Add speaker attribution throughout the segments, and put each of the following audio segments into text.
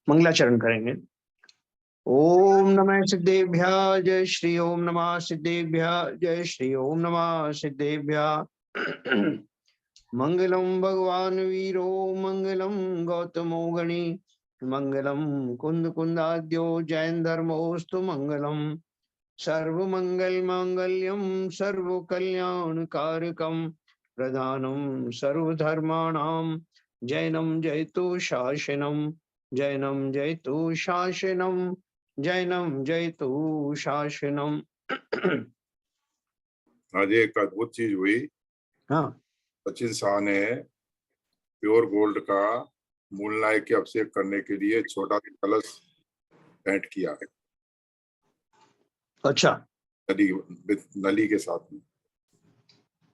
Speaker 1: मंगलाचरण करेंगे। ओम नमः सिद्धेभ्य जय श्री ओम नमः सिद्धेभ्य जय श्री ओम नमः सिद्धेभ्य। मंगलम भगवान वीरो मंगलम गौतमो गणी मंगलम कुंद कुंदाद्यो जैन धर्मोस्तु मंगलम सर्व मंगल मांगल्यम सर्व कल्याण कारकम प्रधानम सर्वधर्माणाम जैनम जयतु शासनम जैनम जयतु शासनम जैनम जयतु शासनम।
Speaker 2: आज एक अद्भुत चीज हुई।
Speaker 1: हाँ,
Speaker 2: सचिन शाह ने प्योर गोल्ड का मूलनायक के अभिषेक करने के लिए छोटा कलश भेंट किया है।
Speaker 1: अच्छा,
Speaker 2: नली के साथ में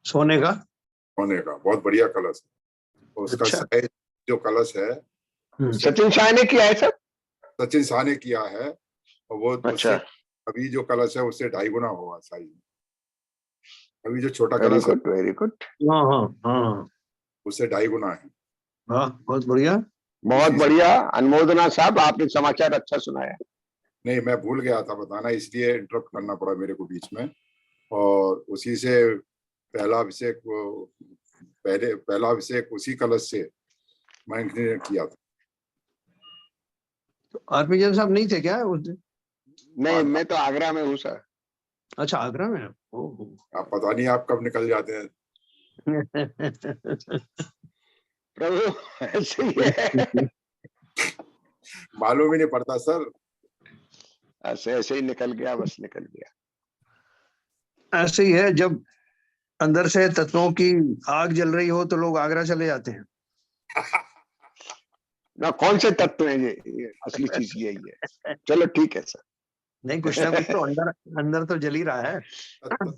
Speaker 1: सोने का
Speaker 2: बहुत बढ़िया कलश है। उसका
Speaker 1: अच्छा।
Speaker 2: साइज जो कलश है
Speaker 3: सचिन शाह ने किया है सर?
Speaker 2: सचिन शाह ने किया है और वो
Speaker 3: अच्छा।
Speaker 2: अभी जो कलश है उससे 2.5 गुना होगा साइज में। अभी जो छोटा कलश है
Speaker 3: वेरी गुड।
Speaker 1: हाँ हाँ हाँ
Speaker 2: उससे 2.5 गुना है।
Speaker 1: हाँ, बहुत बढ़िया,
Speaker 3: बहुत बढ़िया अनुमोदना साहब, आपने समाचार अच्छा सुनाया।
Speaker 2: नहीं, मैं भूल गया था बताना, इसलिए इंटरप्ट करना पड़ा मेरे को बीच में। और उसी से पहला अभिषेक उसी कलश से मैंने किया था।
Speaker 1: तो आरपी जैन साहब नहीं थे क्या उस दिन?
Speaker 3: नहीं, मैं तो आगरा में हूँ सर।
Speaker 1: अच्छा, आगरा में? ओह।
Speaker 2: आप पता नहीं आप कब निकल जाते हैं।
Speaker 3: प्रभु ऐसे ही है।
Speaker 2: मालूम ही नहीं पड़ता सर।
Speaker 3: ऐसे ही निकल गया, बस निकल गया।
Speaker 1: ऐसे ही है, जब अंदर से तत्वों की आग जल रही हो तो लोग आगरा चले जाते हैं।
Speaker 3: ना कौन से तत्व हैं ये असली चीज यही है। चलो ठीक है सर।
Speaker 1: नहीं, कुछ ना कुछ तो अंदर तो जल ही रहा है।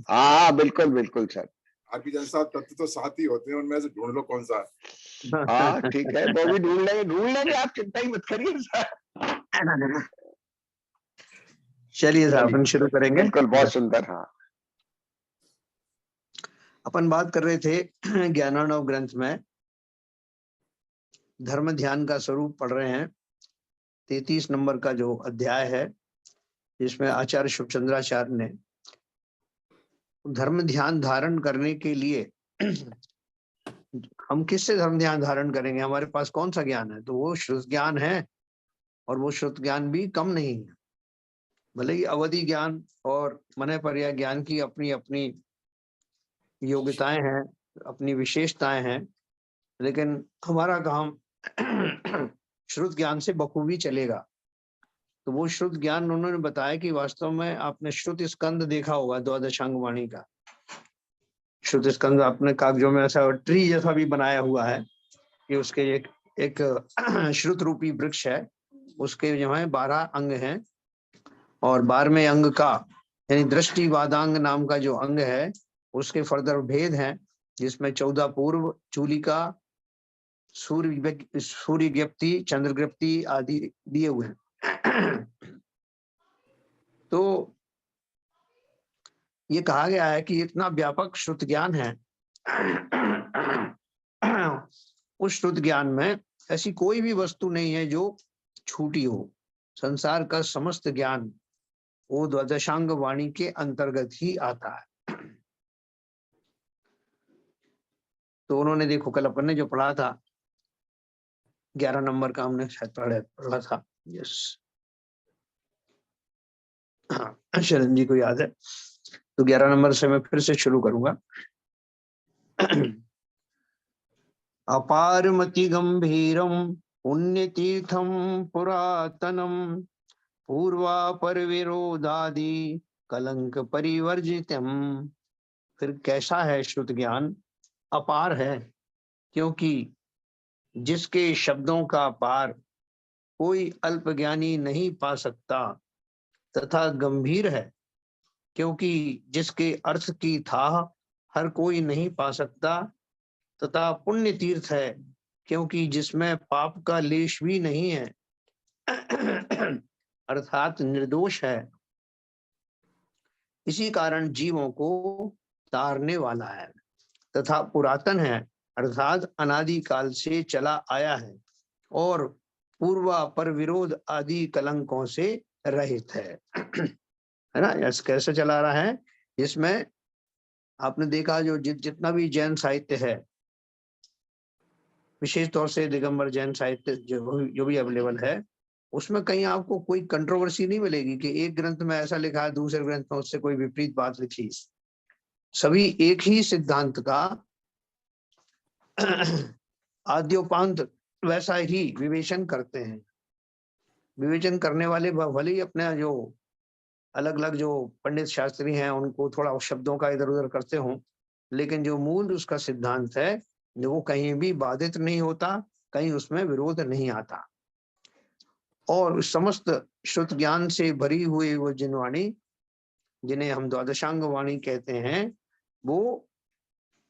Speaker 3: हाँ बिल्कुल बिल्कुल सर।
Speaker 2: आरपी जैन साहब तत्व तो 7 ही होते हैं, उनमें से ढूंढ लो कौन सा है।
Speaker 3: हाँ ठीक है, वो भी ढूंढ लेंगे, आप चिंता ही मत करिए सर।
Speaker 1: चलिए साहब, अपन शुरू करेंगे।
Speaker 3: बिल्कुल, बहुत सुंदर। हाँ,
Speaker 1: अपन बात कर रहे थे ज्ञानार्णव ग्रंथ में धर्म ध्यान का स्वरूप पढ़ रहे हैं। 33 नंबर का जो अध्याय है, जिसमें आचार्य शुभचंद्राचार्य ने धर्म ध्यान धारण करने के लिए हम किससे धर्म ध्यान धारण करेंगे, हमारे पास कौन सा ज्ञान है? तो वो श्रुत ज्ञान है, और वो श्रुत ज्ञान भी कम नहीं है। भले ही अवधि ज्ञान और मन पर्याय ज्ञान की अपनी अपनी योग्यताएं हैं, अपनी विशेषताएं हैं, लेकिन हमारा काम श्रुत ज्ञान से बखूबी चलेगा। तो वो श्रुत ज्ञान उन्होंने बताया कि वास्तव में आपने श्रुत स्कंद देखा होगा, द्वादशांग वाणी का श्रुत स्कंद अपने कागजों में ऐसा ट्री जैसा भी बनाया हुआ है कि उसके एक श्रुत रूपी वृक्ष है, उसके जो है 12 अंग हैं, और 12वें अंग का यानी दृष्टिवादांग नाम का जो अंग है उसके फर्दर भेद हैं, जिसमें 14 पूर्व, चूलिका, सूर्य ज्ञप्ति, चंद्र ज्ञप्ति आदि दिए हुए हैं। तो ये कहा गया है कि इतना व्यापक श्रुत ज्ञान है। उस श्रुत ज्ञान में ऐसी कोई भी वस्तु नहीं है जो छूटी हो। संसार का समस्त ज्ञान वो द्वादशांग वाणी के अंतर्गत ही आता है। तो उन्होंने देखो, कल अपन ने जो पढ़ा था 11 नंबर का, हमने शायद पढ़ा था। यस, हाँ, शरण जी को याद है। तो 11 नंबर से मैं फिर से शुरू करूंगा। अपारमति गंभीरम पुण्य तीर्थम पुरातनम पूर्वापर विरोधादि कलंक परिवर्जितम। फिर कैसा है श्रुत ज्ञान? अपार है, क्योंकि जिसके शब्दों का पार कोई अल्पज्ञानी नहीं पा सकता, तथा गंभीर है, क्योंकि जिसके अर्थ की थाह हर कोई नहीं पा सकता, तथा पुण्य तीर्थ है, क्योंकि जिसमें पाप का लेश भी नहीं है, अर्थात निर्दोष है। इसी कारण जीवों को तारने वाला है, तथा पुरातन है, अर्थात अनादि काल से चला आया है और पूर्वा पर विरोध आदि कलंकों से रहित है ना। ऐसे कैसे चला रहा है, जिसमें आपने देखा जो जितना भी जैन साहित्य है, विशेष तौर से दिगंबर जैन साहित्य जो भी अवेलेबल है, उसमें कहीं आपको कोई कंट्रोवर्सी नहीं मिलेगी कि एक ग्रंथ में ऐसा लिखा है, दूसरे ग्रंथ में उससे कोई विपरीत बात लिखी। सभी एक ही सिद्धांत का आद्योपांत वैसा ही विवेचन करते हैं। विवेचन करने वाले भले ही अपने जो अलग अलग जो पंडित शास्त्री हैं उनको थोड़ा शब्दों का इधर उधर करते हों, लेकिन जो मूल उसका सिद्धांत है वो कहीं भी बाधित नहीं होता, कहीं उसमें विरोध नहीं आता। और समस्त श्रुत ज्ञान से भरी हुई वो जिनवाणी, जिन्हें हम द्वादशांग वाणी कहते हैं, वो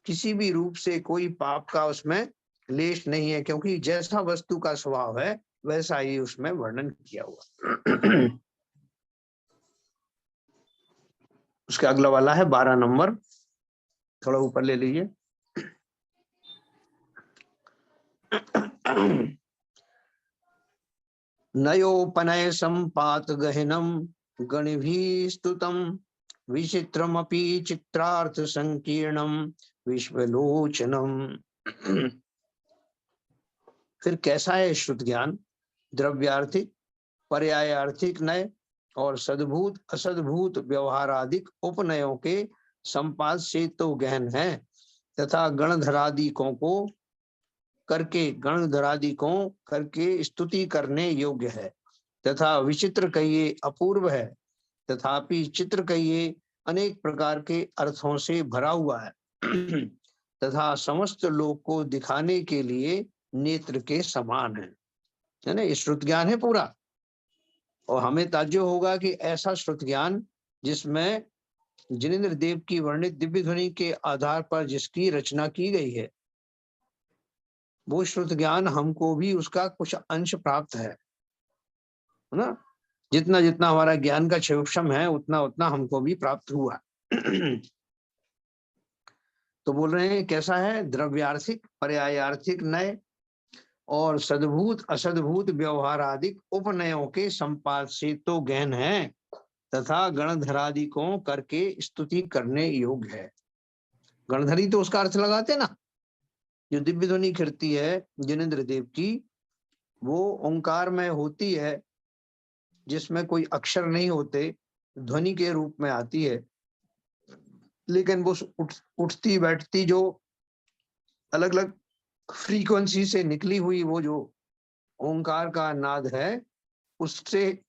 Speaker 1: किसी भी रूप से कोई पाप का उसमें लेश नहीं है, क्योंकि जैसा वस्तु का स्वभाव है वैसा ही उसमें वर्णन किया हुआ। उसके अगला वाला है 12 नंबर, थोड़ा ऊपर ले लीजिए। नयोपनय संपात गहनम गणिभी स्तुतम विचित्रमपि चित्रार्थ संकीर्णम विश्वलोचनम। फिर कैसा है श्रुत ज्ञान? द्रव्यार्थिक, पर्यायार्थिक नय और सद्भूत असद्भूत व्यवहारादिक उपनयों के संपात से तो गहन है, तथा गणधरादिकों करके स्तुति करने योग्य है, तथा विचित्र कहिए अपूर्व है, तथापि चित्र कहिए अनेक प्रकार के अर्थों से भरा हुआ है, तथा समस्त लोक को दिखाने के लिए नेत्र के समान है ना। ये श्रुत ज्ञान है पूरा। और हमें ताज्जुब होगा कि ऐसा श्रुत ज्ञान जिसमें जिनेंद्र देव की वर्णित दिव्य ध्वनि के आधार पर जिसकी रचना की गई है, वो श्रुत ज्ञान हमको भी उसका कुछ अंश प्राप्त है ना। जितना जितना हमारा ज्ञान का क्षेत्रफल है उतना उतना हमको भी प्राप्त हुआ। तो बोल रहे हैं कैसा है? द्रव्यार्थिक, पर्यायार्थिक नय और सद्भूत असद्भूत व्यवहारादिक उपनयों के संपात से तो गहन है, तथा गणधरादिकों करके स्तुति करने योग्य है। गणधरी तो उसका अर्थ लगाते ना, जो दिव्य ध्वनि खिरती है जिनेंद्र देव की, वो ओंकार में होती है, जिसमें कोई अक्षर नहीं होते, ध्वनि के रूप में आती है, लेकिन वो उठती बैठती जो अलग अलग फ्रीक्वेंसी से निकली हुई वो जो ओंकार का नाद है, उससे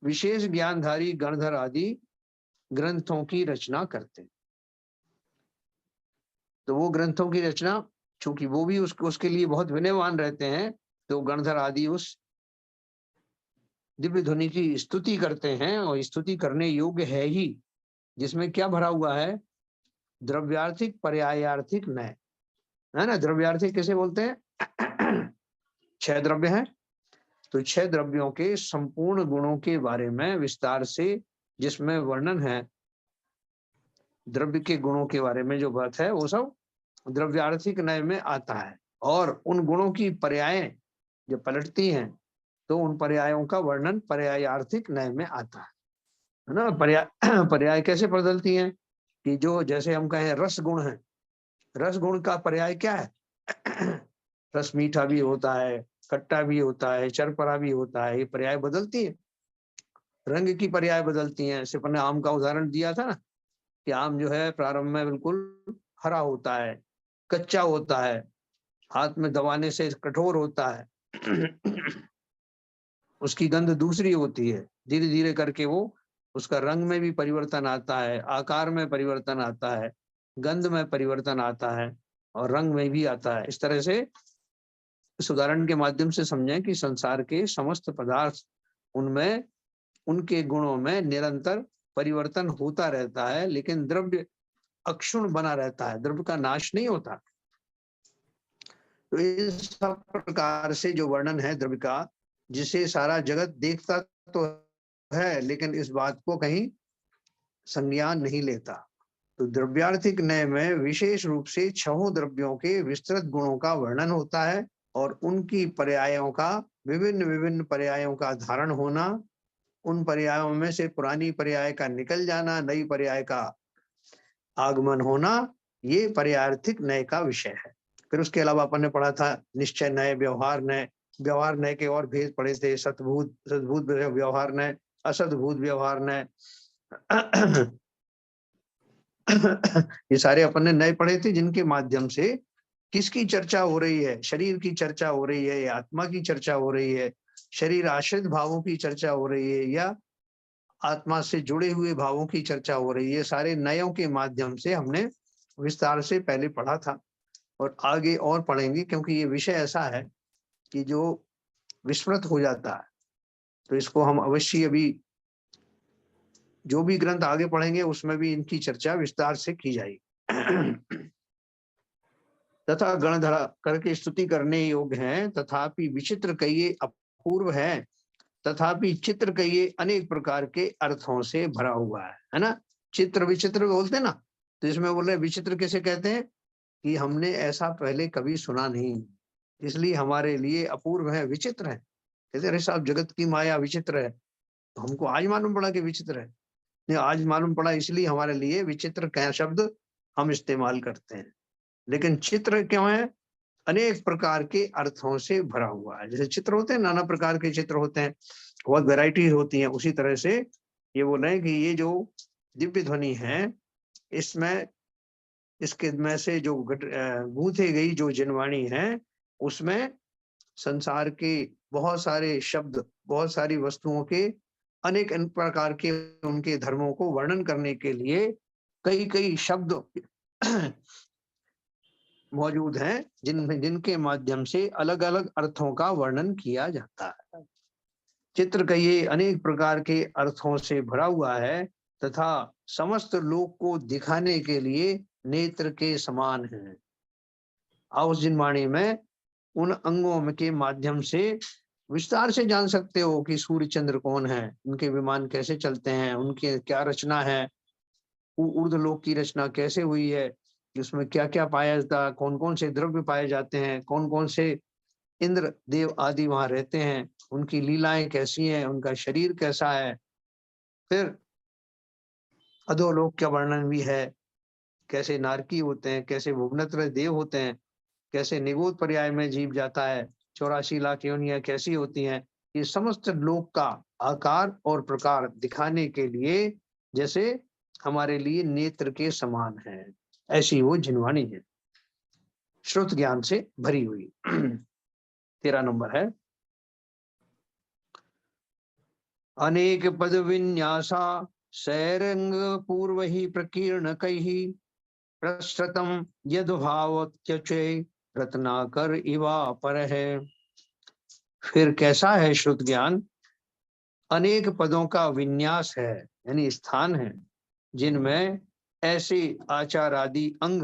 Speaker 1: विशेष ज्ञानधारी गणधर आदि ग्रंथों की रचना करते हैं। तो वो ग्रंथों की रचना, चूंकि वो भी उसके लिए बहुत विनयवान रहते हैं, तो गणधर आदि उस दिव्य ध्वनि की स्तुति करते हैं, और स्तुति करने योग्य है ही, जिसमें क्या भरा हुआ है? द्रव्यार्थिक, पर्यायार्थिक नय, है ना। द्रव्यार्थिक कैसे बोलते हैं? 6 द्रव्य हैं, तो 6 द्रव्यों के संपूर्ण गुणों के बारे में विस्तार से जिसमें वर्णन है, द्रव्य के गुणों के बारे में जो बात है वो सब द्रव्यार्थिक नय में आता है। और उन गुणों की पर्यायें जो पलटती हैं, तो उन पर्यायों का वर्णन पर्यायार्थिक नय में आता है ना। पर्याय कैसे बदलती हैं कि जो जैसे हम कहें रस गुण है, रस गुण का पर्याय क्या है? रस मीठा भी होता है, खट्टा भी होता है, चरपरा भी होता है, ये पर्याय बदलती है। रंग की पर्याय बदलती हैं। सिर्फ ने आम का उदाहरण दिया था ना, कि आम जो है प्रारंभ में बिल्कुल हरा होता है, कच्चा होता है, हाथ में दबाने से कठोर होता है, उसकी गंध दूसरी होती है, धीरे धीरे करके वो उसका रंग में भी परिवर्तन आता है, आकार में परिवर्तन आता है, गंध में परिवर्तन आता है, और रंग में भी आता है। इस तरह से इस उदाहरण के माध्यम से समझें कि संसार के समस्त पदार्थ, उनमें उनके गुणों में निरंतर परिवर्तन होता रहता है, लेकिन द्रव्य अक्षुण बना रहता है, द्रव्य का नाश नहीं होता। तो इस सब प्रकार से जो वर्णन है द्रव्य का, जिसे सारा जगत देखता तो है, लेकिन इस बात को कहीं संज्ञान नहीं लेता, तो द्रव्यार्थिक नय में विशेष रूप से छहों द्रव्यों के विस्तृत गुणों का वर्णन होता है और उनकी पर्यायों का विभिन्न विभिन्न पर्यायों का धारण होना, उन पर्यायों में से पुरानी पर्याय का निकल जाना, नई पर्याय का आगमन होना, ये पर्यायार्थिक नय का विषय है। फिर उसके अलावा अपन ने पढ़ा था निश्चय नय, व्यवहार नय, व्यवहार नय के और भेद पढ़े थे, सद्भूत व्यवहार नय, असद्भूत व्यवहार नय। ये सारे अपन ने नए पढ़े थे, जिनके माध्यम से किसकी चर्चा हो रही है, शरीर की चर्चा हो रही है या आत्मा की चर्चा हो रही है, शरीर आश्रित भावों की चर्चा हो रही है या आत्मा से जुड़े हुए भावों की चर्चा हो रही है। सारे नयों के माध्यम से हमने विस्तार से पहले पढ़ा था और आगे और पढ़ेंगे, क्योंकि ये विषय ऐसा है कि जो विस्मृत हो जाता है। तो इसको हम अवश्य अभी जो भी ग्रंथ आगे पढ़ेंगे उसमें भी इनकी चर्चा विस्तार से की जाएगी। तथा गणधरा करके स्तुति करने योग्य हैं, तथापि विचित्र कहिए अपूर्व है, तथापि चित्र कहिए अनेक प्रकार के अर्थों से भरा हुआ है ना। चित्र विचित्र बोलते हैं ना, तो इसमें बोल रहे विचित्र किसे कहते हैं कि हमने ऐसा पहले कभी सुना नहीं, इसलिए हमारे लिए अपूर्व है, विचित्र है। कहते अरे साहब जगत की माया विचित्र है, तो हमको आज मालूम पड़ा कि विचित्र है। नहीं, आज मालूम पड़ा इसलिए हमारे लिए विचित्र का शब्द हम इस्तेमाल करते हैं। लेकिन चित्र क्यों है? अनेक प्रकार के अर्थों से भरा हुआ है। जैसे चित्र होते हैं, नाना प्रकार के चित्र होते हैं, बहुत वैरायटीज होती हैं, उसी तरह से ये बोल रहे हैं कि ये जो दिव्य ध्वनि है, इसमें इसके में से जो गूंथे गई जो जिनवाणी है, उसमें संसार के बहुत सारे शब्द, बहुत सारी वस्तुओं के अनेक प्रकार के उनके धर्मों को वर्णन करने के लिए कई कई शब्द मौजूद हैं, जिनके माध्यम से अलग अलग अर्थों का वर्णन किया जाता है। चित्र का ये अनेक प्रकार के अर्थों से भरा हुआ है तथा समस्त लोक को दिखाने के लिए नेत्र के समान है। आप उस जिनवाणी में उन अंगों के माध्यम से विस्तार से जान सकते हो कि सूर्य चंद्र कौन है, उनके विमान कैसे चलते हैं, उनके क्या रचना है, ऊर्ध्वलोक की रचना कैसे हुई है, उसमें क्या क्या पाया जाता है, कौन कौन से द्रव्य पाए जाते हैं, कौन कौन से इंद्र देव आदि वहां रहते हैं, उनकी लीलाएं कैसी हैं, उनका शरीर कैसा है। फिर अधोलोक का वर्णन भी है, कैसे नारकी होते हैं, कैसे भुवनत्र देव होते हैं, कैसे निगोद पर्याय में जीव जाता है, 84 लाख योनियां कैसी होती हैं। ये समस्त लोक का आकार और प्रकार दिखाने के लिए जैसे हमारे लिए नेत्र के समान है, ऐसी वो जिनवाणी है, श्रुत ज्ञान से भरी हुई। 13 नंबर है, अनेक पद विन्यासा सैरंग पूर्व ही प्रकीर्ण कही प्रश्रतम यदभावत्यचे रत्नाकर इवा पर है। फिर कैसा है श्रुत ज्ञान? अनेक पदों का विन्यास है, यानी स्थान है, जिनमें ऐसे आचार आदि अंग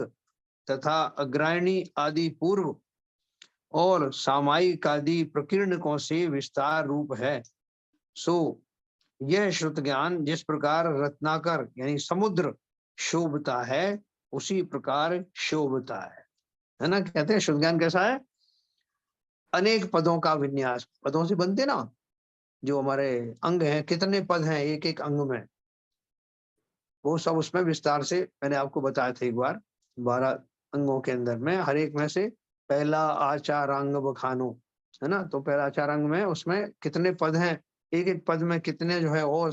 Speaker 1: तथा अग्रायणी आदि पूर्व और सामायिक आदि प्रकीर्णकों से विस्तार रूप है। सो यह श्रुत ज्ञान जिस प्रकार रत्नाकर यानी समुद्र शोभता है, उसी प्रकार शोभता है ना। कहते हैं श्रुत ज्ञान कैसा है? अनेक पदों का विन्यास, पदों से बनते ना जो हमारे अंग हैं, कितने पद हैं एक एक अंग में, वो सब उसमें विस्तार से मैंने आपको बताया था एक बार। 12 अंगों के अंदर में हर एक में से पहला आचारांग बखानो है ना, तो पहला आचारांग में उसमें कितने पद हैं, एक एक पद में कितने जो है और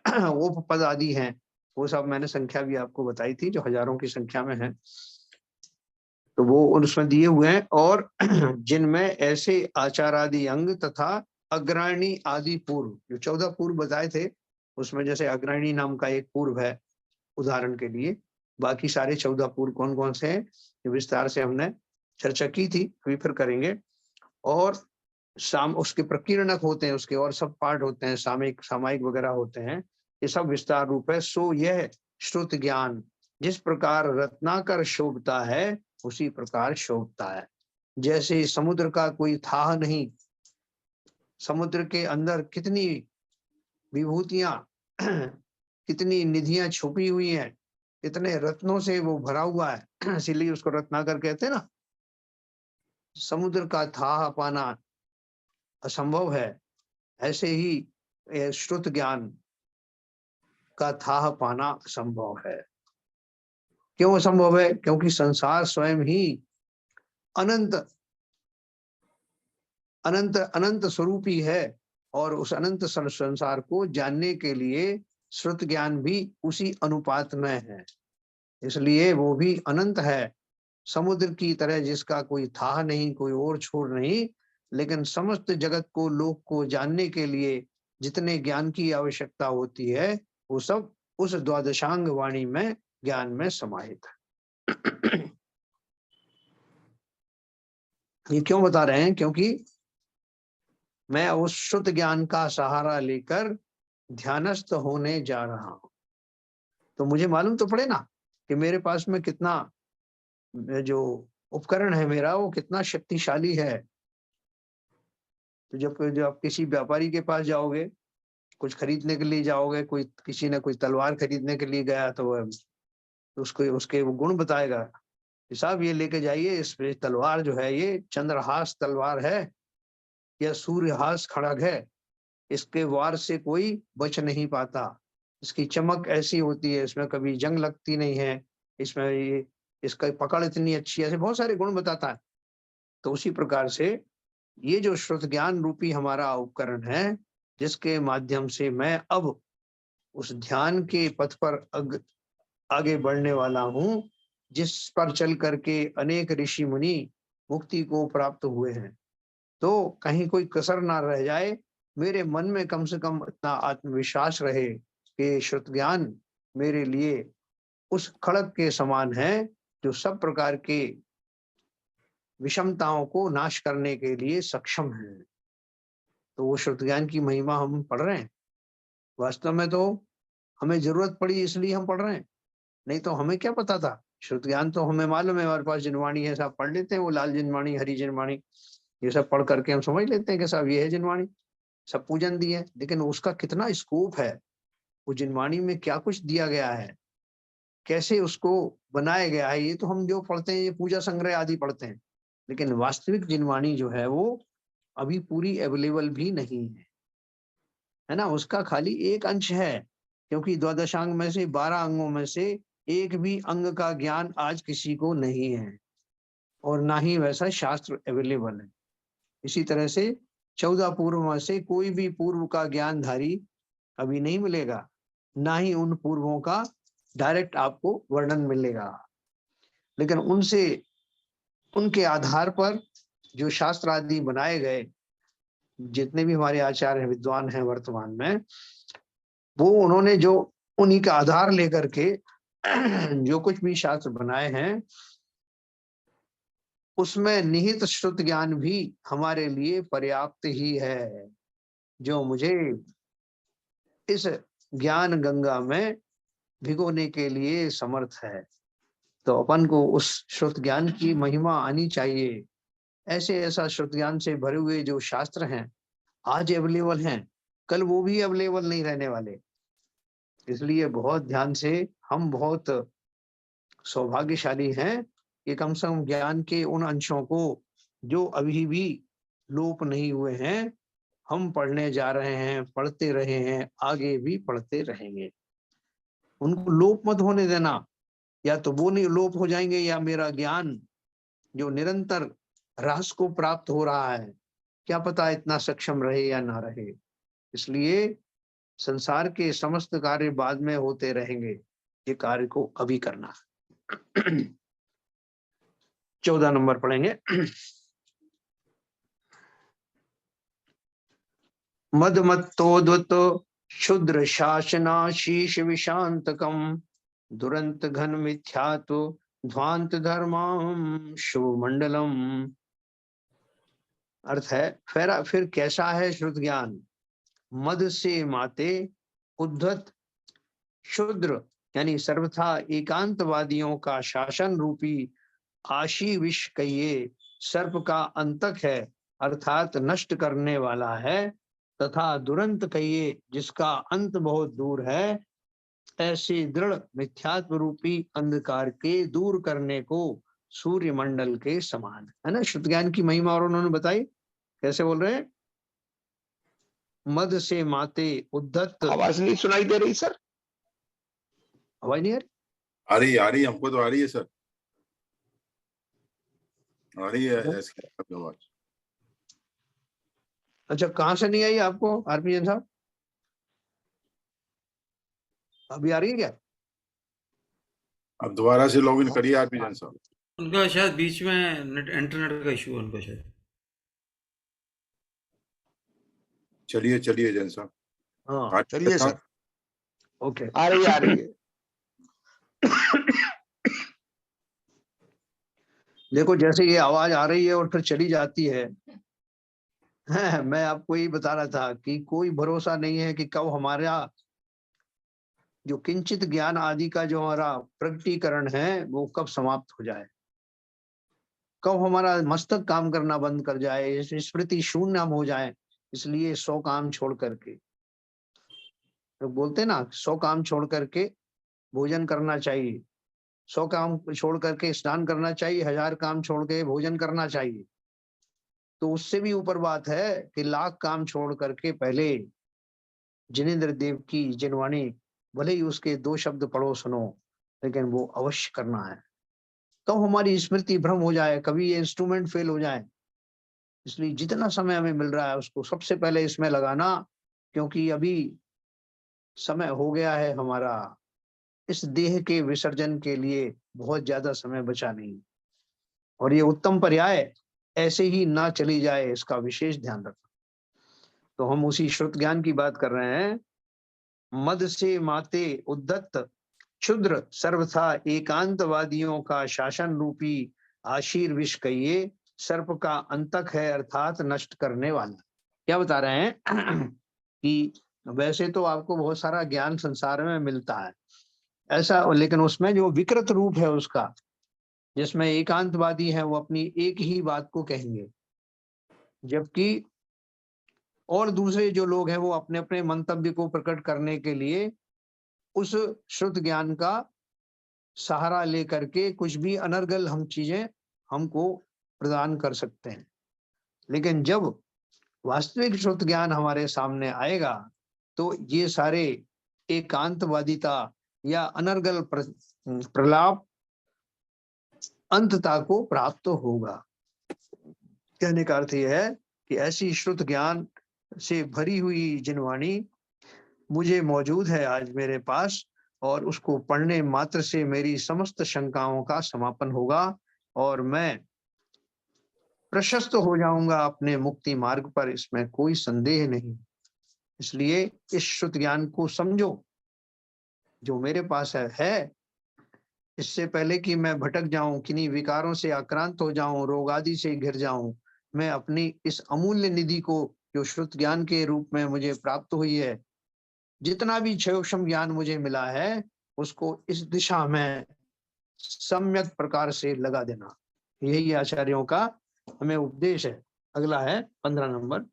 Speaker 1: वो पद आदि हैं, वो सब मैंने संख्या भी आपको बताई थी, जो हजारों की संख्या में है, तो वो उसमें दिए हुए हैं। और जिनमें ऐसे आचार आदि अंग तथा अग्राणी आदि पूर्व, जो 14 पूर्व बताए थे, उसमें जैसे अग्राणी नाम का एक पूर्व है उदाहरण के लिए, बाकी सारे 14 पूर्व कौन कौन से हैं विस्तार से हमने चर्चा की थी, अभी फिर करेंगे। और उसके प्रकीर्णक होते हैं, उसके और सब पार्ट होते हैं, सामयिक सामायिक वगैरह होते हैं, ये सब विस्तार रूप है। सो यह श्रुत ज्ञान जिस प्रकार रत्नाकर शोभता है, उसी प्रकार शोभता है। जैसे समुद्र का कोई था नहीं, समुद्र के अंदर कितनी विभूतियां कितनी निधियां छुपी हुई हैं, इतने रत्नों से वो भरा हुआ है, इसीलिए उसको रत्नाकर कहते हैं ना। समुद्र का थाह पाना असंभव है, ऐसे ही ये श्रुत ज्ञान का थाह पाना असंभव है। क्यों असंभव है? क्योंकि संसार स्वयं ही अनंत अनंत अनंत स्वरूपी है, और उस अनंत संसार को जानने के लिए श्रुत ज्ञान भी उसी अनुपात में है, इसलिए वो भी अनंत है। समुद्र की तरह जिसका कोई थाह नहीं, कोई ओर छोर नहीं, लेकिन समस्त जगत को, लोक को जानने के लिए जितने ज्ञान की आवश्यकता होती है, वो सब उस द्वादशांग वाणी में ज्ञान में समाहित है। ये क्यों बता रहे हैं? क्योंकि मैं उस शुद्ध ज्ञान का सहारा लेकर ध्यानस्थ होने जा रहा हूं, तो मुझे मालूम तो पड़े ना कि मेरे पास में कितना जो उपकरण है मेरा, वो कितना शक्तिशाली है। तो जब आप किसी व्यापारी के पास जाओगे, कुछ खरीदने के लिए जाओगे, कोई किसी ने कोई तलवार खरीदने के लिए गया, तो तो उसको उसके वो गुण बताएगा कि साहब ये लेके जाइए, इस पे तलवार जो है ये चंद्रहास तलवार है या सूर्यहास खड़ग है, इसके वार से कोई बच नहीं पाता, इसकी चमक ऐसी होती है, इसमें कभी जंग लगती नहीं है, इसमें ये इसका पकड़ इतनी अच्छी है, ऐसे बहुत सारे गुण बताता है। तो उसी प्रकार से ये जो श्रुत ज्ञान रूपी हमारा उपकरण है, जिसके माध्यम से मैं अब उस ध्यान के पथ पर आगे बढ़ने वाला हूं, जिस पर चल करके अनेक ऋषि मुनि मुक्ति को प्राप्त हुए हैं, तो कहीं कोई कसर ना रह जाए। मेरे मन में कम से कम इतना आत्मविश्वास रहे कि श्रुत ज्ञान मेरे लिए उस खड़ग के समान है, जो सब प्रकार के विषमताओं को नाश करने के लिए सक्षम है। तो वो श्रुत ज्ञान की महिमा हम पढ़ रहे हैं। वास्तव में तो हमें जरूरत पड़ी इसलिए हम पढ़ रहे हैं, नहीं तो हमें क्या पता था। श्रुत ज्ञान तो हमें मालूम है, हमारे पास जिनवाणी है, सब पढ़ लेते हैं, वो लाल जिनवाणी, हरी जिनवाणी, ये सब पढ़ करके हम समझ लेते हैं कि साहब ये है जिनवाणी, सब पूजन दी है। लेकिन उसका कितना स्कोप है, वो जिनवाणी में क्या कुछ दिया गया है, कैसे उसको बनाया गया है, ये तो हम जो पढ़ते हैं, ये पूजा संग्रह आदि पढ़ते हैं। लेकिन वास्तविक जिनवाणी जो है वो अभी पूरी अवेलेबल भी नहीं है ना। उसका खाली एक अंश है, क्योंकि द्वादशांग में से 12 अंगों में से एक भी अंग का ज्ञान आज किसी को नहीं है, और ना ही वैसा शास्त्र अवेलेबल है। इसी तरह से 14 पूर्व में से कोई भी पूर्व का ज्ञानधारी अभी नहीं मिलेगा, ना ही उन पूर्वों का डायरेक्ट आपको वर्णन मिलेगा। लेकिन उनसे, उनके आधार पर जो शास्त्र आदि बनाए गए, जितने भी हमारे आचार्य विद्वान हैं वर्तमान में, वो उन्होंने जो उन्हीं का आधार लेकर के जो कुछ भी शास्त्र बनाए हैं, उसमें निहित श्रुत ज्ञान भी हमारे लिए पर्याप्त ही है, जो मुझे इस ज्ञान गंगा में भिगोने के लिए समर्थ है। तो अपन को उस श्रुत ज्ञान की महिमा आनी चाहिए। ऐसे ऐसा श्रुत ज्ञान से भरे हुए जो शास्त्र हैं, आज अवेलेबल हैं, कल वो भी अवेलेबल नहीं रहने वाले। इसलिए बहुत ध्यान से, हम बहुत सौभाग्यशाली हैं कि कम से कम ज्ञान के उन अंशों को जो अभी भी लोप नहीं हुए हैं, हम पढ़ने जा रहे हैं, पढ़ते रहे हैं, आगे भी पढ़ते रहेंगे। उनको लोप मत होने देना, या तो वो नहीं लोप हो जाएंगे, या मेरा ज्ञान जो निरंतर ह्रास को प्राप्त हो रहा है, क्या पता इतना सक्षम रहे या ना रहे। इसलिए संसार के समस्त कार्य बाद में होते रहेंगे, ये कार्य को अभी करना। 14 नंबर पढ़ेंगे। मदमत्तोद्वत क्षुद्र शासनाशीष विशांतकम दुरंत घन मिथ्यात्व ध्वांत धर्माम शुभ मंडलम। अर्थ है, फिर कैसा है श्रुत ज्ञान? मद से माते उद्धत क्षुद्र यानी सर्वथा एकांतवादियों का शासन रूपी आशी विष कहिए सर्प का अंतक है, अर्थात नष्ट करने वाला है, तथा दुरंत कहिए जिसका अंत बहुत दूर है, ऐसे दृढ़ मिथ्यात्व रूपी अंधकार के दूर करने को सूर्य मंडल के समान है ना। शुद्ध ज्ञान की महिमा और उन्होंने बताई, कैसे बोल रहे हैं, मद से माते उद्धत।
Speaker 3: आवाज नहीं सुनाई दे रही सर?
Speaker 1: आवाज नहीं आ रही?
Speaker 2: आ रही, हमको तो आ रही है सर, आ रही है ऐसी आवाज।
Speaker 1: अच्छा, कहाँ से नहीं आई आपको आरपी जैन साहब? अभी आ रही है क्या?
Speaker 2: अब दोबारा से लॉगिन करिए आरपी जैन साहब।
Speaker 4: उनका शायद बीच में इंटरनेट का इशू है उनका शायद।
Speaker 2: चलिए चलिए जैन साहब,
Speaker 1: हाँ
Speaker 5: चलिए सर।
Speaker 1: ओके।
Speaker 3: आ रही है।
Speaker 1: देखो जैसे ये आवाज आ रही है और फिर चली जाती है, मैं आपको यही बता रहा था कि कोई भरोसा नहीं है कि कब हमारा जो किंचित ज्ञान आदि का जो हमारा प्रकटीकरण है वो कब समाप्त हो जाए, कब हमारा मस्तक काम करना बंद कर जाए, स्मृति शून्य हम हो जाए। इसलिए 100 काम छोड़ करके, तो बोलते ना 100 काम छोड़ करके भोजन करना चाहिए, 100 काम छोड़ करके स्नान करना चाहिए, 1000 काम छोड़ के भोजन करना चाहिए। तो उससे भी ऊपर बात है कि 1,00,000 काम छोड़ करके पहले जिनेंद्र देव की जिनवाणी, भले ही उसके 2 शब्द पढ़ो सुनो, लेकिन वो अवश्य करना है। तो हमारी स्मृति भ्रम हो जाए, कभी ये इंस्ट्रूमेंट फेल हो जाए। इसलिए जितना समय हमें मिल रहा है उसको सबसे पहले इसमें लगाना, क्योंकि अभी समय हो गया है हमारा इस देह के विसर्जन के लिए, बहुत ज्यादा समय बचा नहीं। और ये उत्तम पर्याय ऐसे ही ना चली जाए, इसका विशेष ध्यान रखना। तो हम उसी श्रुत ज्ञान की बात कर रहे हैं। मद से माते उद्धत क्षुद्र सर्वथा एकांतवादियों का शासन रूपी आशीर विष कहिए, सर्प का अंतक है अर्थात नष्ट करने वाला। क्या बता रहे हैं कि वैसे तो आपको बहुत सारा ज्ञान संसार में मिलता है ऐसा, लेकिन उसमें जो विकृत रूप है उसका, जिसमें एकांतवादी है वो अपनी एक ही बात को कहेंगे, जबकि और दूसरे जो लोग हैं वो अपने अपने मंतव्य को प्रकट करने के लिए उस श्रुत ज्ञान का सहारा लेकर के कुछ भी अनर्गल हम चीजें हमको प्रदान कर सकते हैं। लेकिन जब वास्तविक श्रुत ज्ञान हमारे सामने आएगा तो ये सारे एकांतवादिता या अनर्गल प्रलाप अंतता को प्राप्त होगा। कहने का अर्थ यह है कि ऐसी श्रुत ज्ञान से भरी हुई जिनवाणी मुझे मौजूद है आज मेरे पास, और उसको पढ़ने मात्र से मेरी समस्त शंकाओं का समापन होगा और मैं प्रशस्त हो जाऊंगा अपने मुक्ति मार्ग पर, इसमें कोई संदेह नहीं। इसलिए इस श्रुत ज्ञान को समझो जो मेरे पास है। इससे पहले कि मैं भटक जाऊं, किन्हीं विकारों से आक्रांत हो जाऊं, रोग आदि से घिर जाऊं, मैं अपनी इस अमूल्य निधि को जो श्रुत ज्ञान के रूप में मुझे प्राप्त हुई है, जितना भी क्षयोक्षम ज्ञान मुझे मिला है, उसको इस दिशा में सम्यक प्रकार से लगा देना। यही आचार्यों का हमें उपदेश है। अगला है 15 नंबर।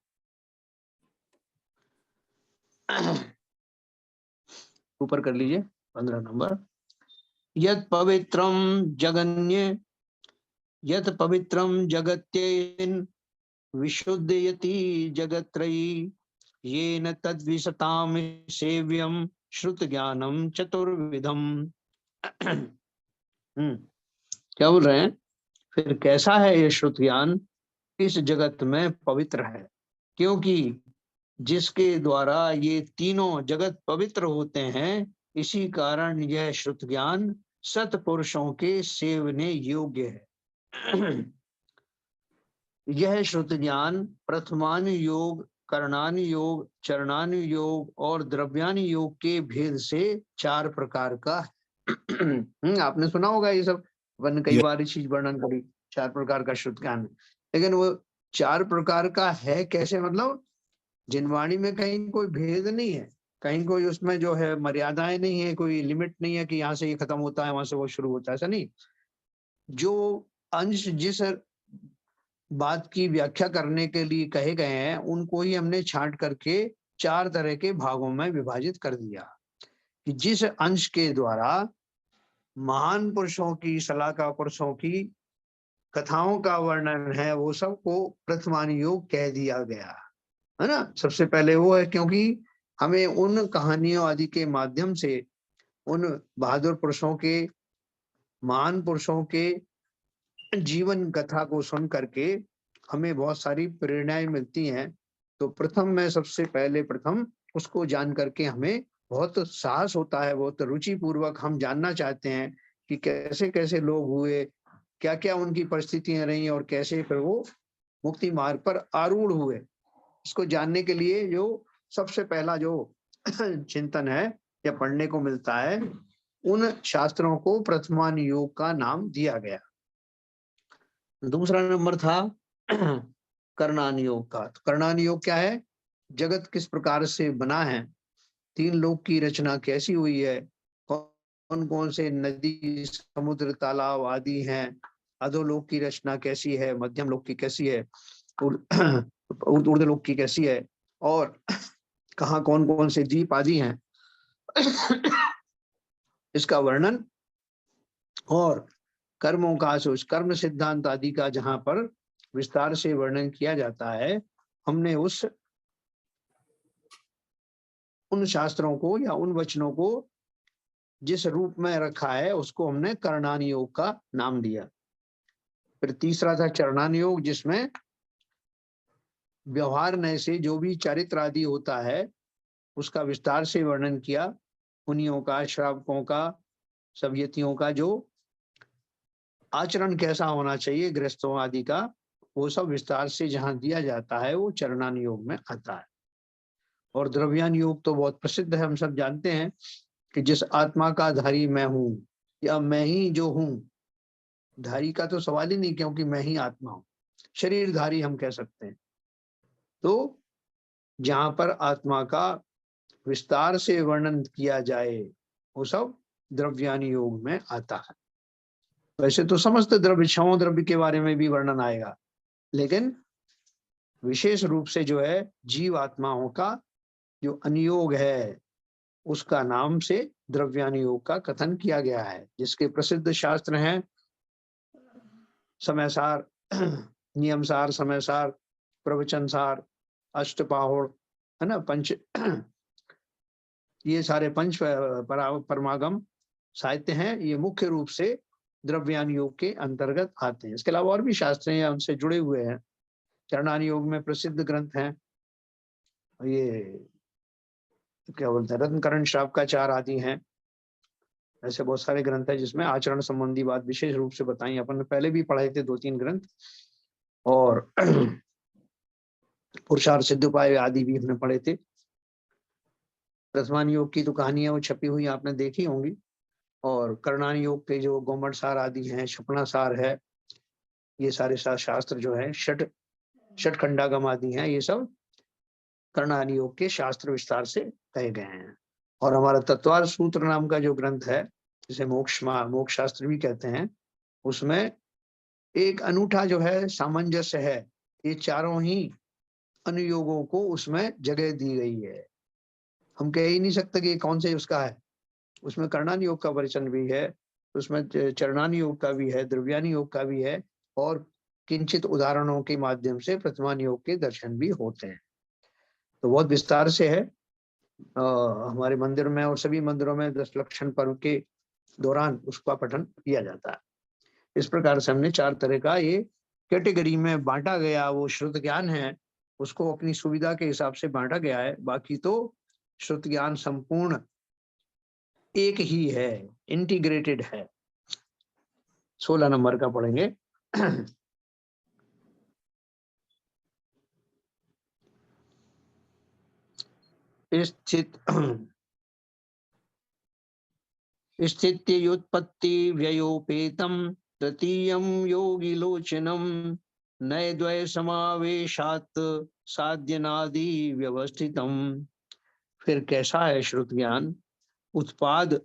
Speaker 1: ऊपर कर लीजिए 15 नंबर। यत् पवित्रम जगन्य यत् पवित्रम जगत्येन विशुद्धयति जगत्रयी येन तद्विशताम सेव्यम श्रुत ज्ञानम चतुर्विधम। क्या बोल रहे हैं? फिर कैसा है ये श्रुत ज्ञान? इस जगत में पवित्र है, क्योंकि जिसके द्वारा ये तीनों जगत पवित्र होते हैं, इसी कारण यह श्रुत ज्ञान सत्पुरुषों के सेवने योग्य है। यह श्रुत ज्ञान प्रथमान योग, करणान योग, चरणान योग और द्रव्यान योग के भेद से 4 प्रकार का है। आपने सुना होगा ये सब, वन कई बार इस चीज वर्णन करी, 4 प्रकार का श्रुत ज्ञान। लेकिन वो 4 प्रकार का है कैसे? मतलब जिनवाणी में कहीं कोई भेद नहीं है, कहीं कोई उसमें जो है मर्यादाएं नहीं है, कोई लिमिट नहीं है कि यहाँ से ये खत्म होता है वहां से वो शुरू होता है, ऐसा नहीं। जो अंश जिस बात की व्याख्या करने के लिए कहे गए हैं, उनको ही हमने छांट करके 4 तरह के भागों में विभाजित कर दिया कि जिस अंश के द्वारा महान पुरुषों की, शलाका पुरुषों की कथाओं का वर्णन है, वो सबको प्रथमानुयोग कह दिया गया है ना। सबसे पहले वो है, क्योंकि हमें उन कहानियों आदि के माध्यम से उन बहादुर पुरुषों के, महान पुरुषों के जीवन कथा को सुन करके हमें बहुत सारी प्रेरणाएं मिलती हैं। तो सबसे पहले उसको जान करके हमें बहुत साहस होता है, बहुत रुचि पूर्वक हम जानना चाहते हैं कि कैसे कैसे लोग हुए, क्या क्या उनकी परिस्थितियां रही और कैसे फिर वो मुक्ति मार्ग पर आरूढ़ हुए। इसको जानने के लिए जो सबसे पहला जो चिंतन है या पढ़ने को मिलता है, उन शास्त्रों को प्रथमानुयोग का नाम दिया गया। दूसरा नंबर था कर्णानुयोग का। तो कर्णानुयोग क्या है? जगत किस प्रकार से बना है, तीन लोक की रचना कैसी हुई है, कौन कौन से नदी, समुद्र, तालाब आदि हैं, अधोलोक की रचना कैसी है, मध्यम लोक की कैसी है, ऊर्ध्वलोक की कैसी है, और कहाँ कौन कौन से द्वीप आदि हैं, इसका वर्णन, और कर्मों का कर्म सिद्धांत आदि का जहां पर विस्तार से वर्णन किया जाता है, हमने उन शास्त्रों को या उन वचनों को जिस रूप में रखा है उसको हमने कर्णानुयोग का नाम दिया। फिर तीसरा था चरणानुयोग, जिसमें व्यवहार नय से जो भी चरित्र आदि होता है उसका विस्तार से वर्णन किया, मुनियों का, श्रावकों का, सभ्यतियों का जो आचरण कैसा होना चाहिए, गृहस्थों आदि का, वो सब विस्तार से जहां दिया जाता है वो चरणानुयोग में आता है। और द्रव्यानुयोग तो बहुत प्रसिद्ध है, हम सब जानते हैं कि जिस आत्मा का धारी मैं हूं या मैं ही जो हूं, धारी का तो सवाल ही नहीं, क्योंकि मैं ही आत्मा हूं, शरीरधारी हम कह सकते हैं। तो जहां पर आत्मा का विस्तार से वर्णन किया जाए वो सब द्रव्यानुयोग में आता है। वैसे तो समस्त द्रव्य, छहों द्रव्य के बारे में भी वर्णन आएगा, लेकिन विशेष रूप से जो है जीव आत्माओं का जो अनुयोग है उसका नाम से द्रव्यानुयोग का कथन किया गया है, जिसके प्रसिद्ध शास्त्र हैं समयसार, नियमसार, समयसार, प्रवचनसार, अष्टपाहुड़, है ना, पंच, ये सारे पंच परमागम साहित्य हैं, ये मुख्य रूप से द्रव्यानुयोग के अंतर्गत आते हैं। इसके अलावा और भी शास्त्र हैं उनसे जुड़े हुए हैं। चरणानुयोग में प्रसिद्ध ग्रंथ हैं, ये क्या बोलते हैं, रत्नकरण, श्रावकाचार आदि हैं। ऐसे बहुत सारे ग्रंथ हैं जिसमें आचरण संबंधी बात विशेष रूप से बताई। अपन ने पहले भी पढ़े थे 2-3 ग्रंथ, और पुरुषार्थ सिद्ध उपाय आदि भी हमने पढ़े थे। प्रथमानुयोग की तो कहानियां वो छपी हुई आपने देखी होंगी, और कर्णानुयोग के जो गोमटसार आदि हैं, क्षपणासार है, ये सारे शास्त्र जो है, षट खंडागम आदि हैं, ये सब कर्णानुयोग के शास्त्र विस्तार से कहे गए हैं। और हमारा तत्वार्थ सूत्र नाम का जो ग्रंथ है, जिसे मोक्ष शास्त्र भी कहते हैं, उसमें एक अनूठा जो है सामंजस्य है, ये चारों ही अनुयोगों को उसमें जगह दी गई है। हम कह ही नहीं सकते कि कौन से उसका है। उसमें कर्णानुयोग का वचन भी है, उसमें चरणानुयोग का भी है, द्रव्यानुयोग का भी है, और किंचित उदाहरणों के माध्यम से प्रथमानुयोग के दर्शन भी होते हैं। तो बहुत विस्तार से है। हमारे मंदिर में और सभी मंदिरों में 10 लक्षण पर्व के दौरान उसका पठन किया जाता है। इस प्रकार से हमने 4 तरह का ये कैटेगरी में बांटा गया। वो श्रुत ज्ञान है, उसको अपनी सुविधा के हिसाब से बांटा गया है। बाकी तो श्रुत ज्ञान संपूर्ण एक ही है, इंटीग्रेटेड है। 16 नंबर का पढ़ेंगे। स्थित्युत्पत्ति व्ययोपेतम तृतीयं योगिलोचनम नय द्वय समावेशात् साध्यनादि व्यवस्थितम। फिर कैसा है श्रुत ज्ञान? उत्पाद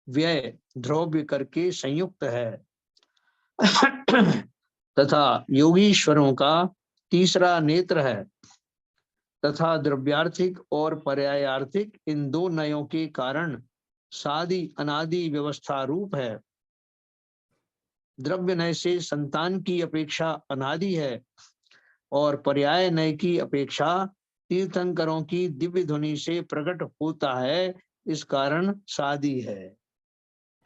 Speaker 1: व्यय द्रव्य करके संयुक्त है तथा योगीश्वरों का तीसरा नेत्र है, तथा द्रव्यार्थिक और पर्यायार्थिक इन 2 नयों के कारण सादि अनादि व्यवस्था रूप है। द्रव्य नय से संतान की अपेक्षा अनादि है और पर्याय नय की अपेक्षा तीर्थंकरों की दिव्य ध्वनि से प्रकट होता है, इस कारण सादी है।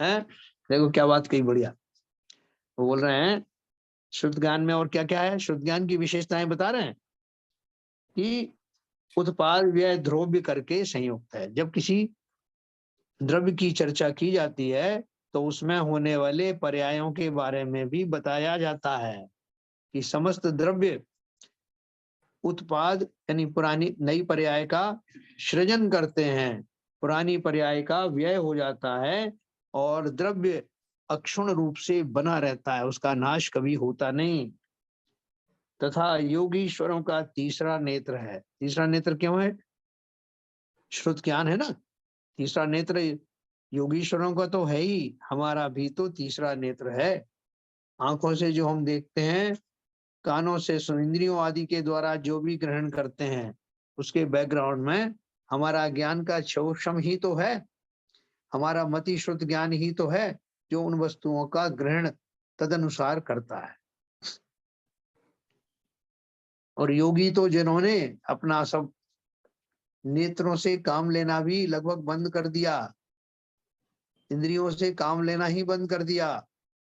Speaker 1: हैं? देखो क्या बात कही, बढ़िया। वो बोल रहे हैं शुद्ध ज्ञान में और क्या क्या है, शुद्ध ज्ञान की विशेषताएं बता रहे हैं कि उत्पाद व्यय द्रव्य करके संयुक्त है। जब किसी द्रव्य की चर्चा की जाती है तो उसमें होने वाले पर्यायों के बारे में भी बताया जाता है कि समस्त द्रव्य उत्पाद यानी पुरानी नई पर्याय का सृजन करते हैं, पुरानी पर्याय का व्यय हो जाता है और द्रव्य अक्षुण रूप से बना रहता है, उसका नाश कभी होता नहीं। तथा योगीश्वरों का तीसरा नेत्र है। तीसरा नेत्र क्यों है? श्रुत ज्ञान है ना। तीसरा नेत्र योगीश्वरों का तो है ही, हमारा भी तो तीसरा नेत्र है। आंखों से जो हम देखते हैं, कानों से इंद्रियों आदि के द्वारा जो भी ग्रहण करते हैं, उसके बैकग्राउंड में हमारा ज्ञान का शोषम ही तो है, हमारा मति श्रुत ज्ञान ही तो है जो उन वस्तुओं का ग्रहण तदनुसार करता है। और योगी तो जिन्होंने अपना सब नेत्रों से काम लेना भी लगभग बंद कर दिया, इंद्रियों से काम लेना ही बंद कर दिया,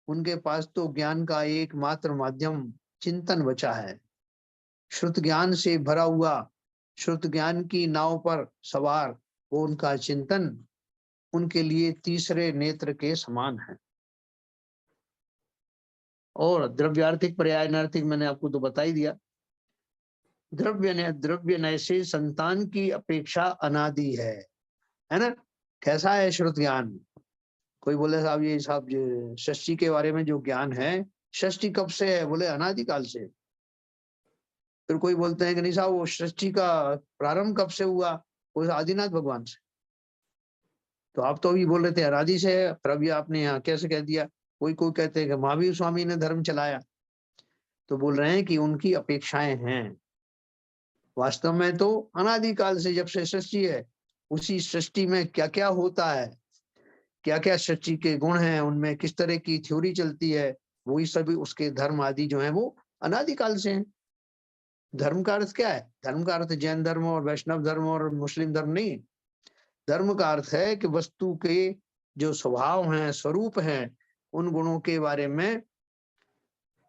Speaker 1: उनके पास तो ज्ञान का एकमात्र माध्यम चिंतन बचा है। श्रुत ज्ञान से भरा हुआ, श्रुत ज्ञान की नाव पर सवार वो उनका चिंतन उनके लिए तीसरे नेत्र के समान है। और द्रव्यार्थिक पर्याय नैर्थिक मैंने आपको तो बता ही दिया। द्रव्य नय से संतान की अपेक्षा अनादि है ना। कैसा है श्रुत ज्ञान? कोई बोले साहब ये साहब षष्ठी के बारे में जो ज्ञान है, षष्ठी कब से है? बोले अनादिकाल से। फिर कोई बोलते हैं कि नहीं साहब वो सृष्टि का प्रारंभ कब से हुआ? वो आदिनाथ भगवान से। तो आप तो अभी बोल रहे थे अनादि से है, फिर अभी आपने यहाँ कैसे कह दिया? कोई कोई कहते हैं कि महावीर स्वामी ने धर्म चलाया। तो बोल रहे हैं कि उनकी अपेक्षाएं हैं। वास्तव में तो अनादिकाल से जब से सृष्टि है, उसी सृष्टि में क्या क्या होता है, क्या क्या सृष्टि के गुण हैं, उनमें किस तरह की थ्योरी चलती है, वही सभी उसके धर्म आदि जो है वो अनादिकाल से हैं। धर्म का अर्थ क्या है? धर्म का अर्थ जैन धर्म और वैष्णव धर्म और मुस्लिम धर्म नहीं। धर्म का अर्थ है कि वस्तु के जो स्वभाव हैं, स्वरूप हैं, उन गुणों के बारे में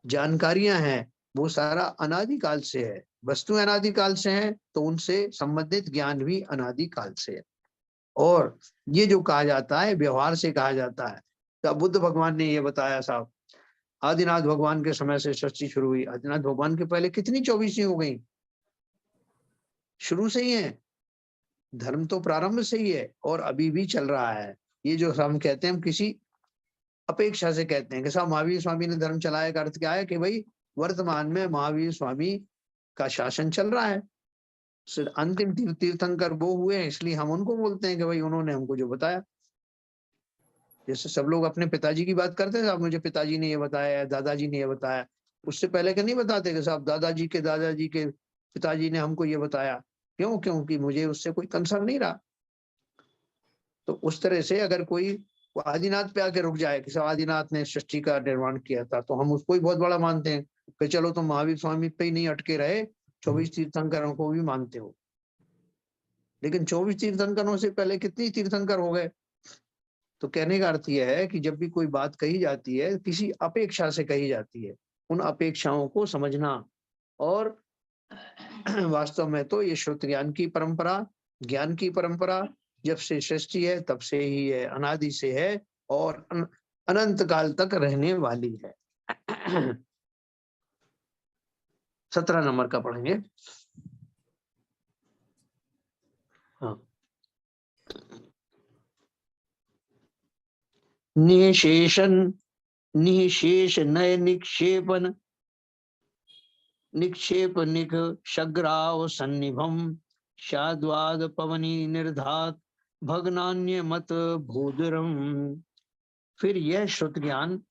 Speaker 1: जानकारियां हैं, वो सारा अनादिकाल से है। वस्तु अनादिकाल से है तो उनसे संबंधित ज्ञान भी अनादिकाल से है। और ये जो कहा जाता है व्यवहार से कहा जाता है। तो बुद्ध भगवान ने ये बताया साहब, आदिनाथ भगवान के समय से सृष्टि शुरू हुई। आदिनाथ भगवान के पहले कितनी 24 हो गई, शुरू से ही है। धर्म तो प्रारंभ से ही है और अभी भी चल रहा है। ये जो हम कहते हैं, हम किसी अपेक्षा से कहते हैं कि साहब महावीर स्वामी ने धर्म चलाया का अर्थ क्या है? कि भाई वर्तमान में महावीर स्वामी का शासन चल रहा है, अंतिम तीर्थंकर वो हुए हैं, इसलिए हम उनको बोलते हैं कि भाई उन्होंने हमको जो बताया। जैसे सब लोग अपने पिताजी की बात करते हैं, साहब मुझे पिताजी ने ये बताया, दादाजी ने ये बताया। उससे पहले के नहीं बताते कि साहब दादाजी के पिताजी ने हमको ये बताया। क्यों? क्योंकि मुझे उससे कोई कंसर्न नहीं रहा। तो उस तरह से अगर कोई आदिनाथ पे आके रुक जाए कि आदिनाथ ने सृष्टि का निर्माण किया था, तो हम उसको ही बहुत बड़ा मानते हैं कि चलो तुम महावीर स्वामी पे ही नहीं अटके रहे, 24 तीर्थंकरों को भी मानते हो। लेकिन 24 तीर्थंकरों से पहले कितनी तीर्थंकर हो गए? तो कहने का अर्थ यह है कि जब भी कोई बात कही जाती है, किसी अपेक्षा से कही जाती है, उन अपेक्षाओं को समझना। और वास्तव में तो ये श्रुत ज्ञान की परंपरा, ज्ञान की परंपरा जब से सृष्टि है तब से ही है, अनादि से है और अनंत काल तक रहने वाली है। 17 नंबर का पढ़ेंगे। हाँ। निशेष नय निक्षेप निक शग्राव सन्निभम शाद्वाद पवनी निर्धात भगनान्य मत भूदरम। फिर यह श्रुत ज्ञान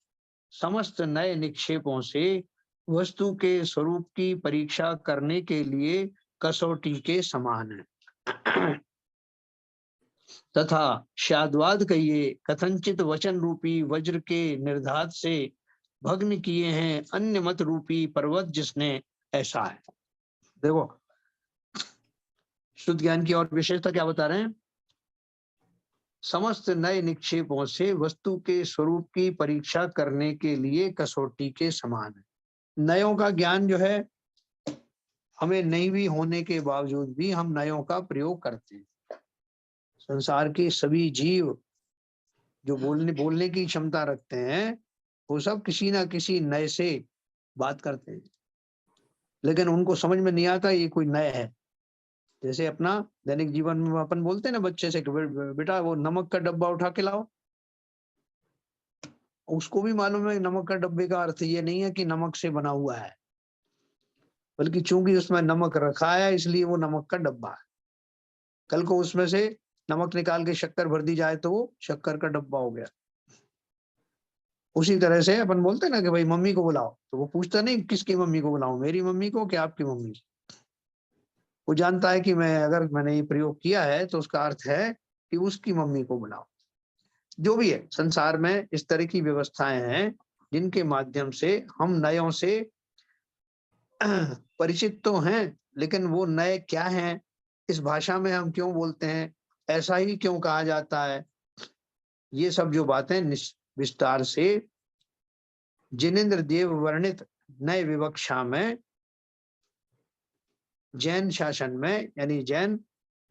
Speaker 1: समस्त नए निक्षेपों से वस्तु के स्वरूप की परीक्षा करने के लिए कसौटी के समान है। तथा शाद्वाद कहिए कथनचित वचन रूपी वज्र के निर्धात से भग्न किए हैं अन्य मत रूपी पर्वत जिसने, ऐसा है। देखो शुद्ध ज्ञान की और विशेषता क्या बता रहे हैं? समस्त नए निक्षेपों से वस्तु के स्वरूप की परीक्षा करने के लिए कसौटी के समान है। नयों का ज्ञान जो है हमें नहीं भी होने के बावजूद भी हम नयों का प्रयोग करते हैं। संसार के सभी जीव जो बोलने की क्षमता रखते हैं वो सब किसी ना किसी नए से बात करते हैं, लेकिन उनको समझ में नहीं आता ये कोई नया है। जैसे अपना दैनिक जीवन में अपन बोलते हैं ना बच्चे से कि बेटा वो नमक का डब्बा उठा के लाओ, उसको भी मालूम है नमक का डब्बे का अर्थ ये नहीं है कि नमक से बना हुआ है, बल्कि चूंकि उसमें नमक रखा है इसलिए वो नमक का डब्बा है। कल को उसमें से नमक निकाल के शक्कर भर दी जाए तो वो शक्कर का डब्बा हो गया। उसी तरह से अपन बोलते हैं ना कि भाई मम्मी को बुलाओ, तो वो पूछता नहीं किसकी मम्मी को बुलाऊं, मेरी मम्मी को कि आपकी मम्मी। वो जानता है कि मैंने ये प्रयोग किया है तो उसका अर्थ है कि उसकी मम्मी को बुलाओ। जो भी है संसार में इस तरह की व्यवस्थाएं हैं जिनके माध्यम से हम नयों से परिचित तो हैं, लेकिन वो नए क्या हैं, इस भाषा में हम क्यों बोलते हैं, ऐसा ही क्यों कहा जाता है, ये सब जो बातें विस्तार से जिनेन्द्र देव वर्णित नए विवक्षा में जैन शासन में यानी जैन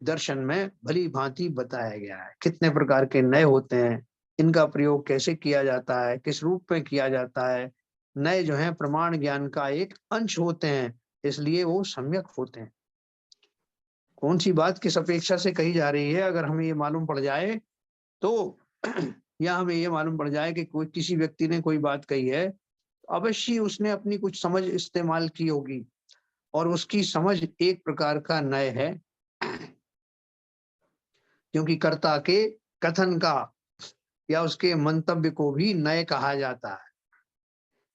Speaker 1: दर्शन में भली भांति बताया गया है। कितने प्रकार के नए होते हैं, इनका प्रयोग कैसे किया जाता है, किस रूप में किया जाता है। नए जो हैं प्रमाण ज्ञान का एक अंश होते हैं, इसलिए वो सम्यक होते हैं। कौन सी बात किस अपेक्षा से कही जा रही है अगर हमें ये मालूम पड़ जाए तो या हमें ये मालूम पड़ जाए कि कोई किसी व्यक्ति ने कोई बात कही है, अवश्य उसने अपनी कुछ समझ इस्तेमाल की होगी और उसकी समझ एक प्रकार का नए है, क्योंकि कर्ता के कथन का या उसके मंतव्य को भी नए कहा जाता है।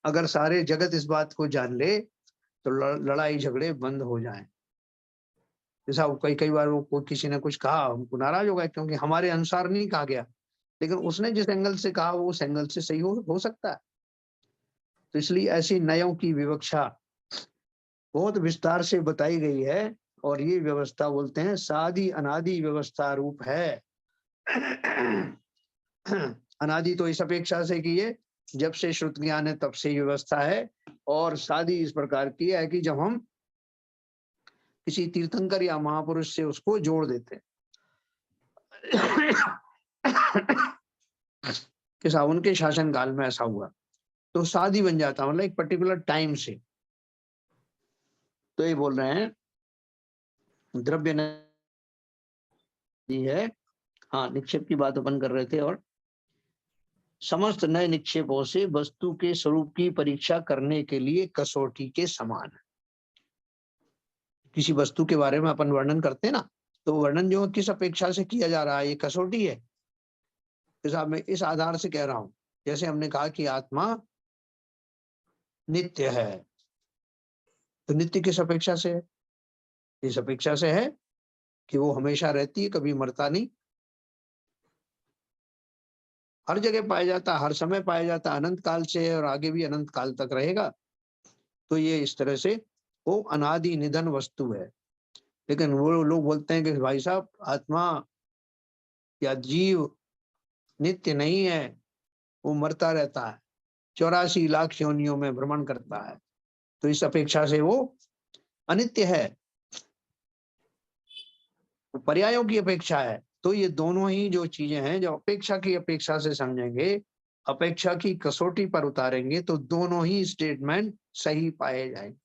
Speaker 1: अगर सारे जगत इस बात को जान ले तो लड़ाई झगड़े बंद हो जाएं। जैसा कई कई बार वो किसी ने कुछ कहा, हमको नाराज होगा क्योंकि हमारे अनुसार नहीं कहा गया, लेकिन उसने जिस एंगल से कहा वो उस एंगल से सही हो सकता है। तो इसलिए ऐसी नयों की विवक्षा बहुत विस्तार से बताई गई है और ये व्यवस्था बोलते हैं सादी अनादि व्यवस्था रूप है। अनादि तो इस अपेक्षा से कि ये जब से श्रुत ज्ञान है तब से व्यवस्था है, और सादी इस प्रकार की है कि जब हम किसी तीर्थंकर या महापुरुष से उसको जोड़ देते कि साहब उनके शासन काल में ऐसा हुआ तो सादी बन जाता, मतलब एक पर्टिकुलर टाइम से। तो ये बोल रहे हैं द्रव्य नदी है। हाँ, निक्षेप की बात अपन कर रहे थे, और समस्त नए निक्षेपों से वस्तु के स्वरूप की परीक्षा करने के लिए कसौटी के समान है। किसी वस्तु के बारे में अपन वर्णन करते हैं ना, तो वर्णन जो किस अपेक्षा से किया जा रहा है, ये कसौटी है। साहब मैं इस आधार से कह रहा हूं, जैसे हमने कहा कि आत्मा नित्य है, तो नित्य किस अपेक्षा से है? इस अपेक्षा से है कि वो हमेशा रहती है, कभी मरता नहीं, हर जगह पाया जाता, हर समय पाया जाता, अनंत काल से है और आगे भी अनंत काल तक रहेगा। तो ये इस तरह से वो अनादि निधन वस्तु है। लेकिन वो लोग बोलते हैं कि भाई साहब आत्मा या जीव नित्य नहीं है, वो मरता रहता है, 84 लाख योनियों में भ्रमण करता है, तो इस अपेक्षा से वो अनित्य है, वो पर्यायों की अपेक्षा है। तो ये दोनों ही जो चीजें हैं जो अपेक्षा की अपेक्षा से समझेंगे, अपेक्षा की कसौटी पर उतारेंगे, तो दोनों ही स्टेटमेंट सही पाए जाएंगे।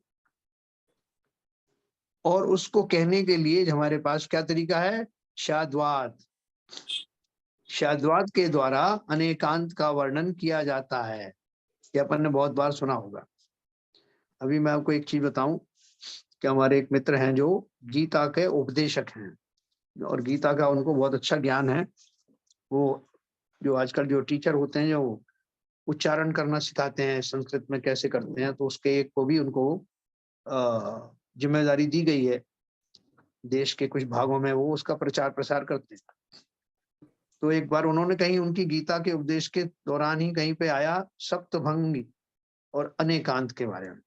Speaker 1: और उसको कहने के लिए हमारे पास क्या तरीका है? शाद्वाद। शाद्वाद के द्वारा अनेकांत का वर्णन किया जाता है, ये अपन ने बहुत बार सुना होगा। अभी मैं आपको एक चीज बताऊं कि हमारे एक मित्र हैं जो गीता के उपदेशक हैं और गीता का उनको बहुत अच्छा ज्ञान है। वो जो आजकल जो टीचर होते हैं जो उच्चारण करना सिखाते हैं संस्कृत में कैसे करते हैं, तो उसके एक को भी उनको जिम्मेदारी दी गई है, देश के कुछ भागों में वो उसका प्रचार प्रसार करते हैं। तो एक बार उन्होंने कहीं उनकी गीता के उपदेश के दौरान ही कहीं पे आया सप्तभंगी और अनेकांत के बारे में,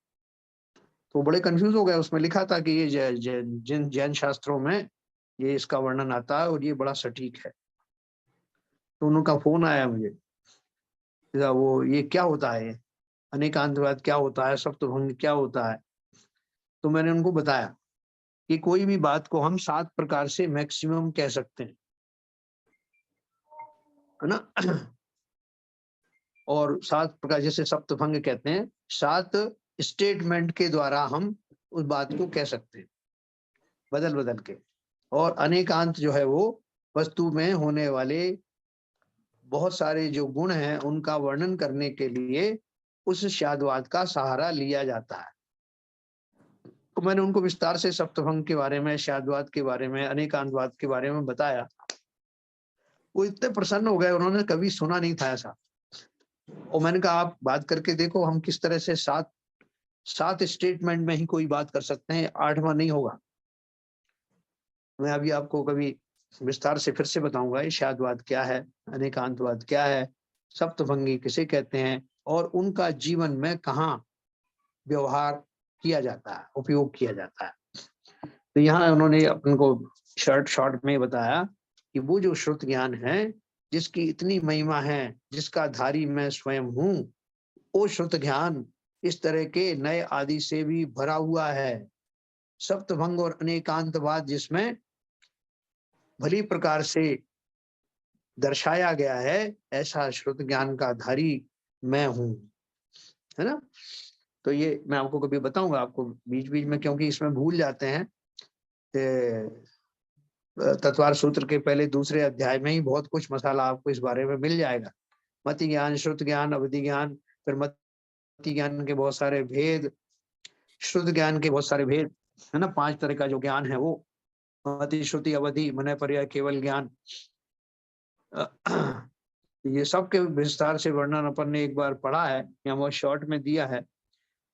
Speaker 1: तो बड़े कंफ्यूज हो गए। उसमें लिखा था कि ये जिन जैन शास्त्रों में ये इसका वर्णन आता है और ये बड़ा सटीक है। तो उनका फोन आया मुझे, वो ये क्या होता है, अनेकांतवाद क्या होता है, सप्तभंग क्या होता है। तो मैंने उनको बताया कि कोई भी बात को हम 7 प्रकार से मैक्सिमम कह सकते हैं, है ना। और 7 प्रकार, जैसे सप्तभंग कहते हैं, 7 स्टेटमेंट के द्वारा हम उस बात को कह सकते हैं बदल बदल के। और अनेकांत जो है वो वस्तु में होने वाले बहुत सारे जो गुण हैं उनका वर्णन करने के लिए उस शाद्वाद का सहारा लिया जाता है। तो मैंने उनको विस्तार से सप्तभंग के बारे में, शाद्वाद के बारे में, अनेकांतवाद के बारे में बताया। वो इतने प्रसन्न हो गए, उन्होंने कभी सुना नहीं था ऐसा। और मैंने कहा आप बात करके देखो, हम किस तरह से 7 स्टेटमेंट में ही कोई बात कर सकते हैं, 8वां नहीं होगा। मैं अभी आपको कभी विस्तार से फिर से बताऊंगा ये शाद्वाद क्या है, अनेकांतवाद क्या है, सप्तभंगी किसे कहते हैं और उनका जीवन में कहाँ व्यवहार किया जाता है, उपयोग किया जाता है। तो यहाँ उन्होंने अपन को शॉर्ट में बताया कि वो जो श्रुत ज्ञान है जिसकी इतनी महिमा है, जिसका धारी मैं स्वयं हूँ, वो श्रुत ज्ञान इस तरह के नए आदि से भी भरा हुआ है। सप्तभंग और अनेकांतवाद जिसमें भली प्रकार से दर्शाया गया है, ऐसा श्रुत ज्ञान का धारी मैं हूँ, है ना। तो ये मैं आपको कभी बताऊंगा आपको बीच बीच में, क्योंकि इसमें भूल जाते हैं। तत्वार सूत्र के पहले दूसरे अध्याय में ही बहुत कुछ मसाला आपको इस बारे में मिल जाएगा। मति ज्ञान, श्रुत ज्ञान, अवधि ज्ञान, फिर मति ज्ञान के बहुत सारे भेद, श्रुत ज्ञान के बहुत सारे भेद, है ना। 5 तरह का जो ज्ञान है वो मति, श्रुति, अवधि, मनय, पर्याय, केवल ज्ञान, ये सब के विस्तार से वर्णन अपन ने एक बार पढ़ा है या वो शॉर्ट में दिया है,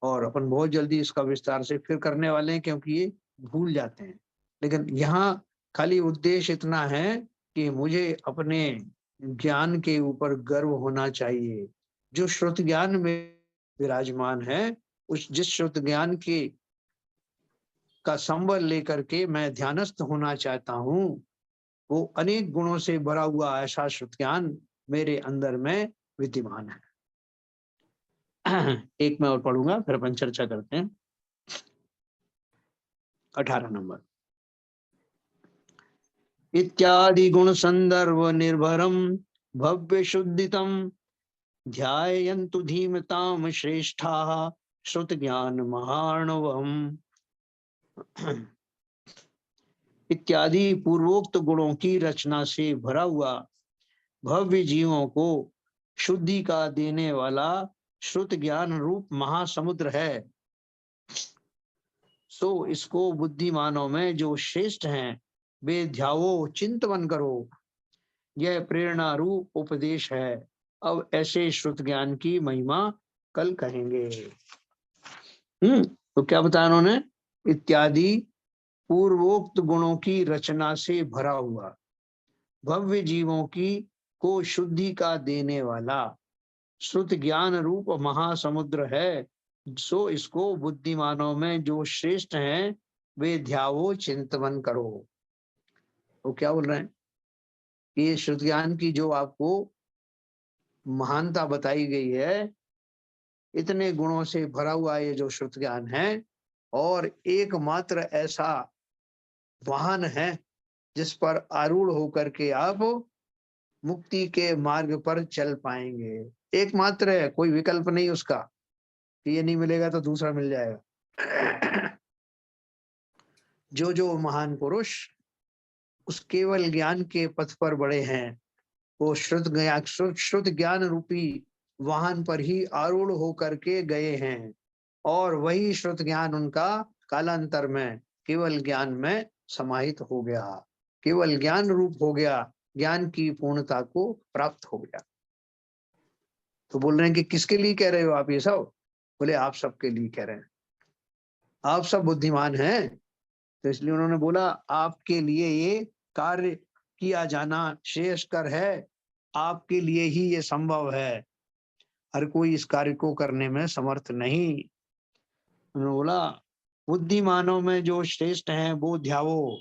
Speaker 1: और अपन बहुत जल्दी इसका विस्तार से फिर करने वाले हैं, क्योंकि ये भूल जाते हैं। लेकिन यहाँ खाली उद्देश्य इतना है कि मुझे अपने ज्ञान के ऊपर गर्व होना चाहिए, जो श्रुत ज्ञान में विराजमान है, उस जिस श्रुत ज्ञान के का संबल लेकर के मैं ध्यानस्थ होना चाहता हूँ, वो अनेक गुणों से भरा हुआ ऐसा श्रुत ज्ञान मेरे अंदर में विद्यमान है। एक मैं और पढ़ूंगा, फिर अपन चर्चा करते हैं। 18 नंबर। इत्यादि गुण संदर्भ निर्भरम भव्य शुद्धितम ध्यायन्तु धीमताम श्रेष्ठाः श्रुत ज्ञान महार्णवम्। इत्यादि पूर्वोक्त गुणों की रचना से भरा हुआ भव्य जीवों को शुद्धि का देने वाला श्रुत ज्ञान रूप महासमुद्र है। सो इसको बुद्धिमानों में जो श्रेष्ठ हैं वे ध्यावो, चिंतन करो। यह प्रेरणा रूप उपदेश है। अब ऐसे श्रुत ज्ञान की महिमा कल कहेंगे। तो क्या बताया उन्होंने? इत्यादि पूर्वोक्त गुणों की रचना से भरा हुआ भव्य जीवों की को शुद्धि का देने वाला श्रुत ज्ञान रूप महासमुद्र है। सो इसको बुद्धिमानों में जो श्रेष्ठ हैं वे ध्यावो, चिंतन करो। तो क्या बोल रहे हैं कि ये श्रुत ज्ञान की जो आपको महानता बताई गई है, इतने गुणों से भरा हुआ ये जो श्रुत ज्ञान है, और एकमात्र ऐसा वाहन है जिस पर आरूढ़ होकर के आप मुक्ति के मार्ग पर चल पाएंगे। एकमात्र है, कोई विकल्प नहीं उसका कि ये नहीं मिलेगा तो दूसरा मिल जाएगा। जो जो महान पुरुष उस केवल ज्ञान के पथ पर बढ़े हैं, वो श्रुत ज्ञान रूपी वाहन पर ही आरूढ़ होकर के गए हैं, और वही श्रुत ज्ञान उनका कालांतर में केवल ज्ञान में समाहित हो गया, केवल ज्ञान रूप हो गया, ज्ञान की पूर्णता को प्राप्त हो गया। तो बोल रहे हैं कि किसके लिए कह रहे हो आप ये सब? बोले आप सबके लिए कह रहे हैं, आप सब बुद्धिमान हैं, तो इसलिए उन्होंने बोला आपके लिए ये कार्य किया जाना श्रेयस्कर है, आपके लिए ही ये संभव है, हर कोई इस कार्य को करने में समर्थ नहीं। उन्होंने बोला बुद्धिमानों में जो श्रेष्ठ हैं वो ध्यावो।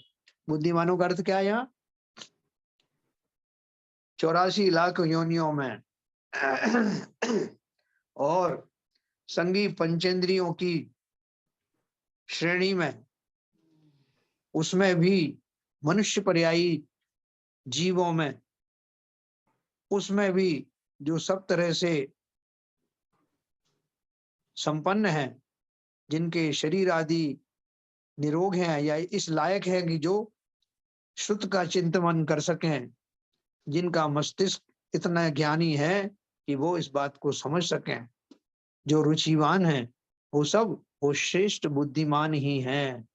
Speaker 1: बुद्धिमानों का अर्थ क्या है यहाँ? 84 लाख योनियों में और संगी पंचेंद्रियों की श्रेणी में, उसमें भी मनुष्य पर्यायी जीवों में, उसमें भी जो सब तरह से संपन्न है, जिनके शरीर आदि निरोग हैं या इस लायक है कि जो श्रुत का चिंतन कर सकें, जिनका मस्तिष्क इतना ज्ञानी है कि वो इस बात को समझ सकें, जो रुचिवान है, वो सब वो श्रेष्ठ बुद्धिमान ही हैं।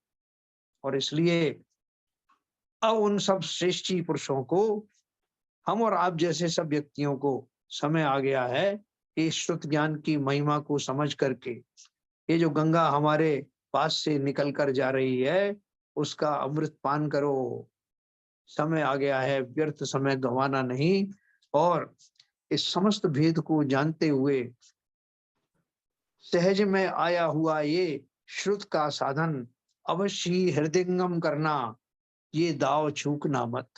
Speaker 1: और इसलिए अब उन सब श्रेष्ठी पुरुषों को, हम और आप जैसे सब व्यक्तियों को समय आ गया है कि श्रुत ज्ञान की महिमा को समझ करके ये जो गंगा हमारे पास से निकल कर जा रही है उसका अमृत पान करो। समय आ गया है, व्यर्थ समय गंवाना नहीं। और इस समस्त भेद को जानते हुए सहज में आया हुआ ये श्रुत का साधन अवश्य ही हृदयंगम करना, ये दाव चूकना मत,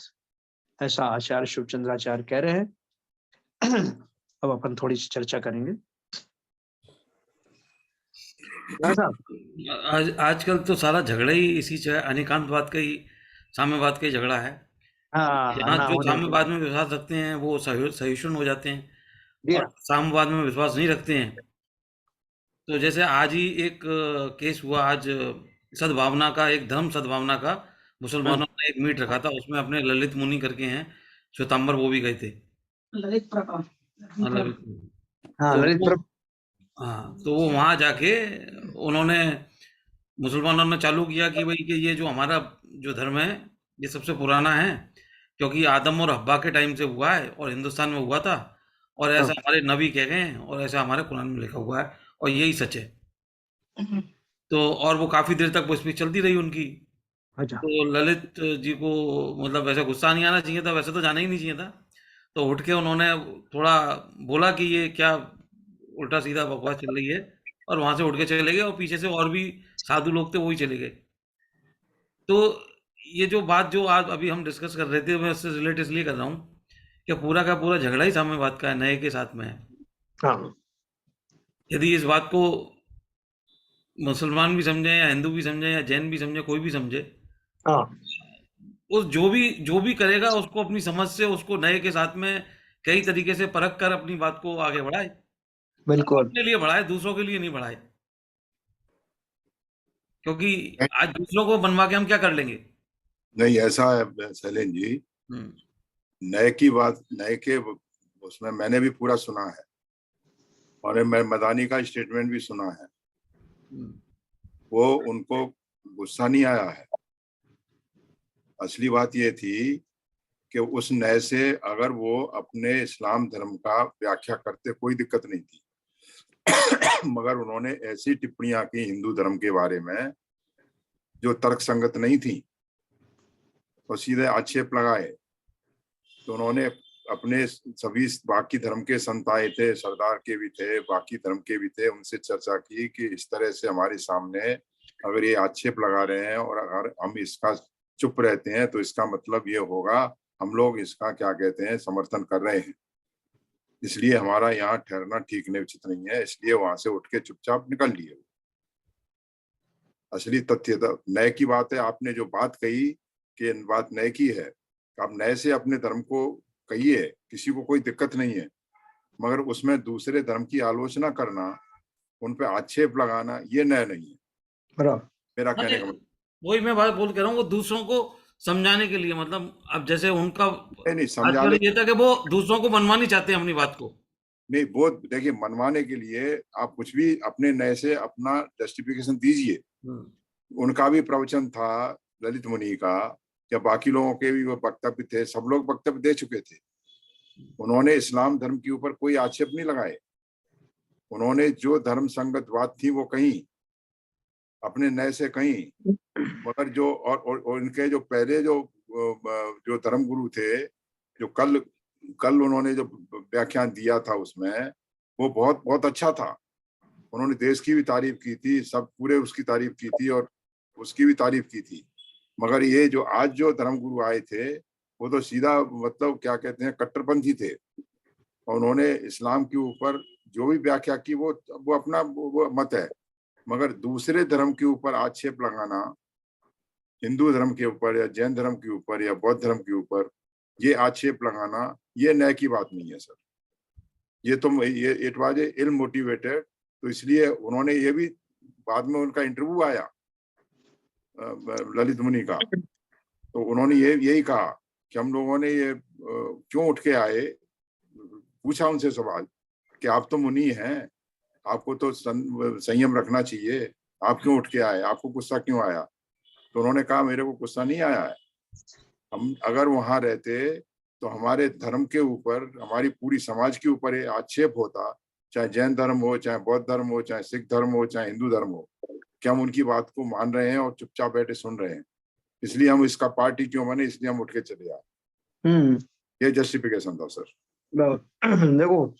Speaker 1: ऐसा आचार्य शिवचंद्राचार्य कह रहे हैं। अब अपन थोड़ी सी चर्चा करेंगे।
Speaker 4: आजकल तो सारा झगड़ा ही इसी अनेकांतवाद का ही, साम्यवाद का ही झगड़ा है।
Speaker 1: हाँ,
Speaker 4: जो साम्यवाद में विश्वास रखते हैं वो सहिष्णु हो जाते हैं, और साम्यवाद में विश्वास नहीं रखते हैं। तो जैसे आज ही एक केस हुआ, आज सद्भावना का, एक धर्म सद्भावना का मुसलमानों ने एक मीट रखा था, उसमें अपने ललित मुनि करके हैं श्वेतांबर, वो भी गए थे।
Speaker 1: ललित प्रभा।
Speaker 4: तो वो वहां जाके उन्होंने, मुसलमानों ने चालू किया कि भाई कि ये जो हमारा जो धर्म है ये सबसे पुराना है, क्योंकि आदम और हब्बा के टाइम से हुआ है और हिंदुस्तान में हुआ था, और ऐसा हमारे नबी कह गए हैं और ऐसा हमारे कुरान में लिखा हुआ है और यही सच है। तो और वो काफी देर तक वो स्पीच चलती रही उनकी। तो ललित जी को मतलब वैसे गुस्सा नहीं आना चाहिए था, वैसे तो जाना ही नहीं चाहिए था। तो उठ के उन्होंने थोड़ा बोला कि ये क्या उल्टा सीधा बकवास चल रही है, और वहां से उठ के चले गए, और पीछे से और भी साधु लोग थे वो ही चले गए। तो ये जो बात जो आज अभी हम डिस्कस कर रहे थे, मैं उससे रिलेट इसलिए कर रहा हूँ कि पूरा का पूरा झगड़ा ही साम्यवाद का है, नए के साथ में है। यदि इस बात को मुसलमान भी समझे या हिंदू भी समझे या जैन भी समझे, कोई भी समझे, उस जो भी करेगा उसको अपनी समझ से उसको नए के साथ में कई तरीके से परख कर अपनी बात को आगे बढ़ाए।
Speaker 1: बिल्कुल
Speaker 4: अपने लिए बढ़ाए, दूसरों के लिए नहीं बढ़ाए, क्योंकि आज दूसरों को बनवा के हम क्या कर लेंगे।
Speaker 2: नहीं, ऐसा है शैलेंद्र जी, नए की बात, नए के उसमें मैंने भी पूरा सुना है, और मैं मदानी का स्टेटमेंट भी सुना है। वो उनको गुस्सा नहीं आया है। असली बात ये थी कि उस नए से अगर वो अपने इस्लाम धर्म का व्याख्या करते कोई दिक्कत नहीं थी। मगर उन्होंने ऐसी टिप्पणियां की हिंदू धर्म के बारे में जो तर्क संगत नहीं थी, और सीधे आक्षेप लगाए। तो उन्होंने अपने सभी बाकी धर्म के संत आए थे, सरदार के भी थे, बाकी धर्म के भी थे, उनसे चर्चा की कि इस तरह से हमारे सामने अगर ये आक्षेप लगा रहे हैं और अगर हम इसका चुप रहते हैं तो इसका मतलब ये होगा हम लोग इसका क्या कहते हैं समर्थन कर रहे हैं, इसलिए हमारा यहाँ ठहरना ठीक नहीं, उचित नहीं है, इसलिए वहां से उठ के चुपचाप निकल लिए। असली तथ्य नए की बात है। आपने जो बात कही कि बात नए की है, आप नए से अपने धर्म को कहिए, किसी को कोई दिक्कत नहीं है, मगर उसमें दूसरे धर्म की आलोचना करना, उन पे आक्षेप लगाना, ये नए नहीं है।
Speaker 1: बराबर
Speaker 2: मेरा कहने का
Speaker 4: वही मैं बात बोल कह रहा हूँ, वो दूसरों को समझाने के लिए, मतलब अब जैसे उनका
Speaker 2: नहीं समझाने
Speaker 4: ये था कि वो दूसरों को मनवा नहीं चाहते अपनी बात को। नहीं,
Speaker 2: वो देखिए, मनवाने के लिए आप कुछ भी अपने नए से अपना जस्टिफिकेशन दीजिए। उनका भी प्रवचन था ललित मुनि का, या बाकी लोगों के भी वो वक्तव्य थे, सब लोग वक्तव्य दे चुके थे। उन्होंने इस्लाम धर्म के ऊपर कोई आक्षेप नहीं लगाए। उन्होंने जो धर्म संगत बात थी वो कहीं अपने नए से कहीं, मगर जो और इनके जो पहले जो जो धर्मगुरु थे, जो कल उन्होंने जो व्याख्यान दिया था उसमें, वो बहुत बहुत अच्छा था। उन्होंने देश की भी तारीफ की थी, सब पूरे उसकी तारीफ की थी और उसकी भी तारीफ की थी। मगर ये जो आज जो धर्मगुरु आए थे, वो तो सीधा मतलब क्या कहते हैं, कट्टरपंथी थे। और उन्होंने इस्लाम के ऊपर जो भी व्याख्या की वो अपना वो मत है, मगर दूसरे धर्म के ऊपर आक्षेप लगाना, हिंदू धर्म के ऊपर या जैन धर्म के ऊपर या बौद्ध धर्म के ऊपर ये आक्षेप लगाना, ये न्याय की बात नहीं है सर। ये तो ये इट वाज इल मोटिवेटेड। तो इसलिए उन्होंने ये भी, बाद में उनका इंटरव्यू आया ललित मुनि का, तो उन्होंने यही कहा कि हम लोगों ने ये क्यों उठ के आए, पूछा उनसे सवाल कि आप तो मुनि हैं, आपको तो संयम रखना चाहिए, आप क्यों उठ के आए, आपको गुस्सा क्यों आया? तो उन्होंने कहा मेरे को गुस्सा नहीं आया है, हम अगर वहां रहते तो हमारे धर्म के ऊपर, हमारी पूरी समाज के ऊपर ये आक्षेप होता, चाहे जैन धर्म हो, चाहे बौद्ध धर्म हो, चाहे सिख धर्म हो, चाहे हिंदू धर्म हो, कि हम उनकी बात को मान रहे हैं और चुपचाप बैठे सुन रहे हैं, इसलिए हम इसका पार्टी क्यों बने, इसलिए हम उठ के चले आए। ये जस्टिफिकेशन था सर।
Speaker 1: देखो,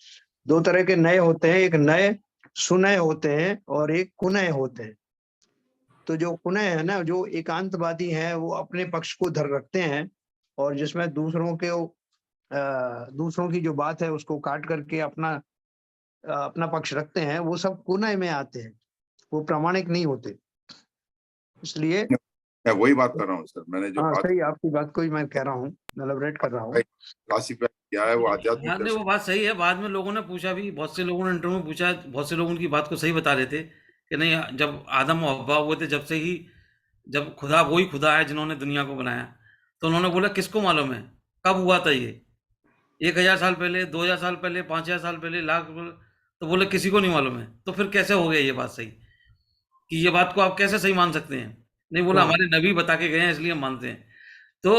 Speaker 1: दो तरह के नए होते हैं, एक नए सुनय होते हैं और एक कुनय होते हैं। तो जो कुनय है ना, जो एकांतवादी हैं, वो अपने पक्ष को धर रखते हैं और जिसमें दूसरों की जो बात है उसको काट करके अपना पक्ष रखते हैं, वो सब कुनय में आते हैं, वो प्रामाणिक नहीं होते। इसलिए
Speaker 2: मैं वही बात कर रहा हूँ सर, मैंने जो बात,
Speaker 1: सही, आपकी बात को ही मैं कह रहा हूँ, एलाबोरेट कर रहा हूँ।
Speaker 2: क्लासिफाई किया है वो आध्यात्मिक।
Speaker 4: हाँ, नहीं वो बात सही है। बाद में लोगों ने पूछा भी, बहुत से लोगों ने इंटरव्यू में पूछा, बहुत से लोग उनकी बात को सही बता रहे थे कि नहीं, जब आदम और हव्वा हुए थे, जब से ही, जब खुदा, वही खुदा है जिन्होंने दुनिया को बनाया, तो उन्होंने बोला किसको मालूम है कब हुआ था ये, 1000 साल पहले, 2000 साल पहले, 5000 साल पहले, लाख, तो बोले किसी को नहीं मालूम है। तो फिर कैसे हो गया ये बात सही, कि ये बात को आप कैसे सही मान सकते हैं? नहीं, बोला हमारे नबी बता के गए हैं इसलिए हम मानते हैं। तो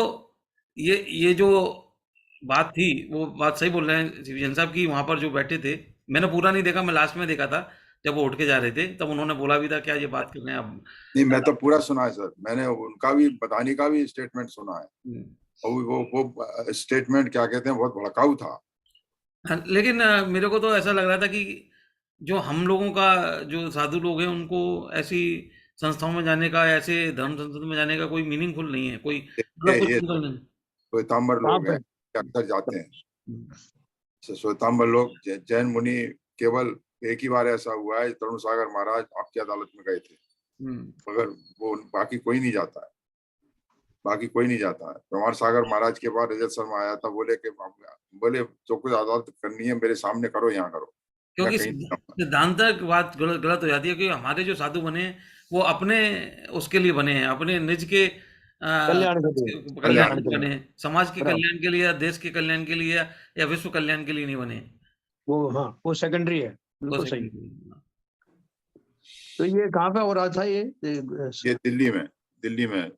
Speaker 4: ये जो बात थी, वो बात सही बोल रहे हैं विजन साहब की। वहां पर जो बैठे थे, मैंने पूरा नहीं देखा, मैं लास्ट में देखा था जब वो उठ के जा रहे थे, तब उन्होंने बोला भी था क्या ये बात कर रहे हैं आप।
Speaker 2: नहीं, मैं तो पूरा सुना है सर, मैंने उनका भी, बताने का भी स्टेटमेंट सुना है, और वो स्टेटमेंट क्या कहते हैं, बहुत भड़काऊ था।
Speaker 4: हाँ, लेकिन मेरे को तो ऐसा लग रहा था कि जो हम लोगों का, जो साधु लोग हैं, उनको ऐसी संस्थाओं में जाने का, ऐसे धर्म संस्था में जाने का कोई मीनिंगफुल नहीं है, कोई मतलब कुछ
Speaker 2: ये
Speaker 4: नहीं।
Speaker 2: श्वेतांबर लोग हैं, अक्सर जाते हैं श्वेतांबर लोग। जैन मुनि केवल एक ही बार ऐसा हुआ है, तरुण सागर महाराज आपकी अदालत में गए थे, मगर वो बाकी कोई नहीं जाता है, बाकी कोई नहीं जाता है। प्रमाण सागर महाराज के बाद रजत शर्मा आया था, बोले जो कुछ अदालत करनी है मेरे सामने करो, यहाँ करो,
Speaker 4: क्योंकि सिद्धांतक बात गलत हो जाती है कि हमारे जो साधु बने वो अपने उसके लिए बने हैं, अपने निज के
Speaker 1: कल्याण
Speaker 4: कल्याण के बने, समाज के कल्याण के लिए या देश के कल्याण के लिए या विश्व कल्याण के लिए नहीं बने
Speaker 1: वो। हाँ, वो सेकेंडरी है, बिल्कुल सही। तो ये कहाँ पे हो रहा था? ये
Speaker 2: दिल्ली में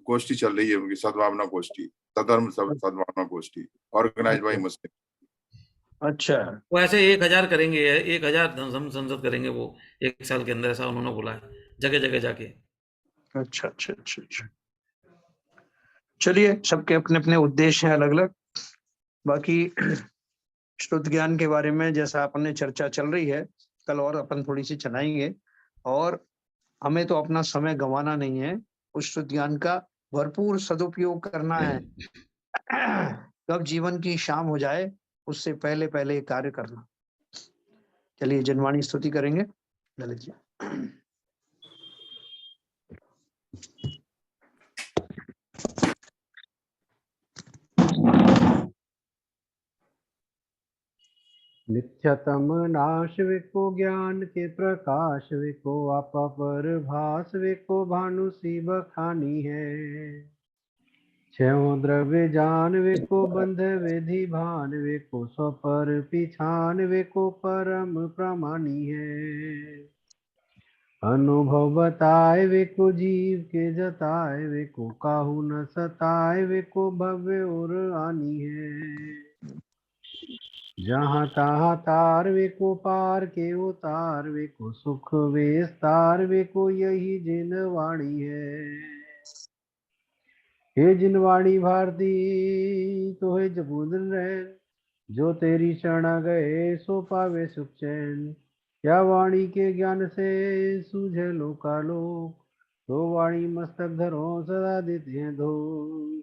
Speaker 2: गोष्ठी चल रही है उनकी, सद्भावना गोष्ठी, सधर्म सद्भावना गोष्ठी, ऑर्गेनाइज्ड बाय मुस्लिम।
Speaker 1: अच्छा,
Speaker 4: वो ऐसे 1000 करेंगे, 1000 संसद करेंगे वो 1 साल के अंदर, ऐसा उन्होंने बोला है जगह जगह जाके।
Speaker 1: अच्छा अच्छा अच्छा अच्छा, चलिए, सबके अपने अपने उद्देश्य हैं, अलग अलग। बाकी श्रुत ज्ञान के बारे में जैसा अपन चर्चा चल रही है, कल और अपन थोड़ी सी चलाएंगे, और हमें तो अपना समय गंवाना नहीं है, उस श्रुत ज्ञान का भरपूर सदुपयोग करना है। कब जीवन की शाम हो जाए उससे पहले पहले कार्य करना। चलिए जनवाणी स्तुति करेंगे ललित जी।
Speaker 5: नित्यतम नाश विको ज्ञान के प्रकाश विको आपा पर भास विको भानु सी बखानी है। छो द्रव्य जान विको बंध विधि भान विको स्वपर पिछान विको परम प्रमाणी है। अनुभव बताए विको जीव के जताए विको काहू न सताए विको भव्य और आनी है। जहाँ तहाँ तार विको पार के उतार विको सुख विस्तार विको यही जिन वाणी है। हे जिनवाणी भारती तो हे जबूदन रहन, जो तेरी शरणा गए सो पावे सुख चैन। या वाणी के ज्ञान से सूझे लोकालोक, तो वाणी मस्तक धरो सदा देते हैं धो।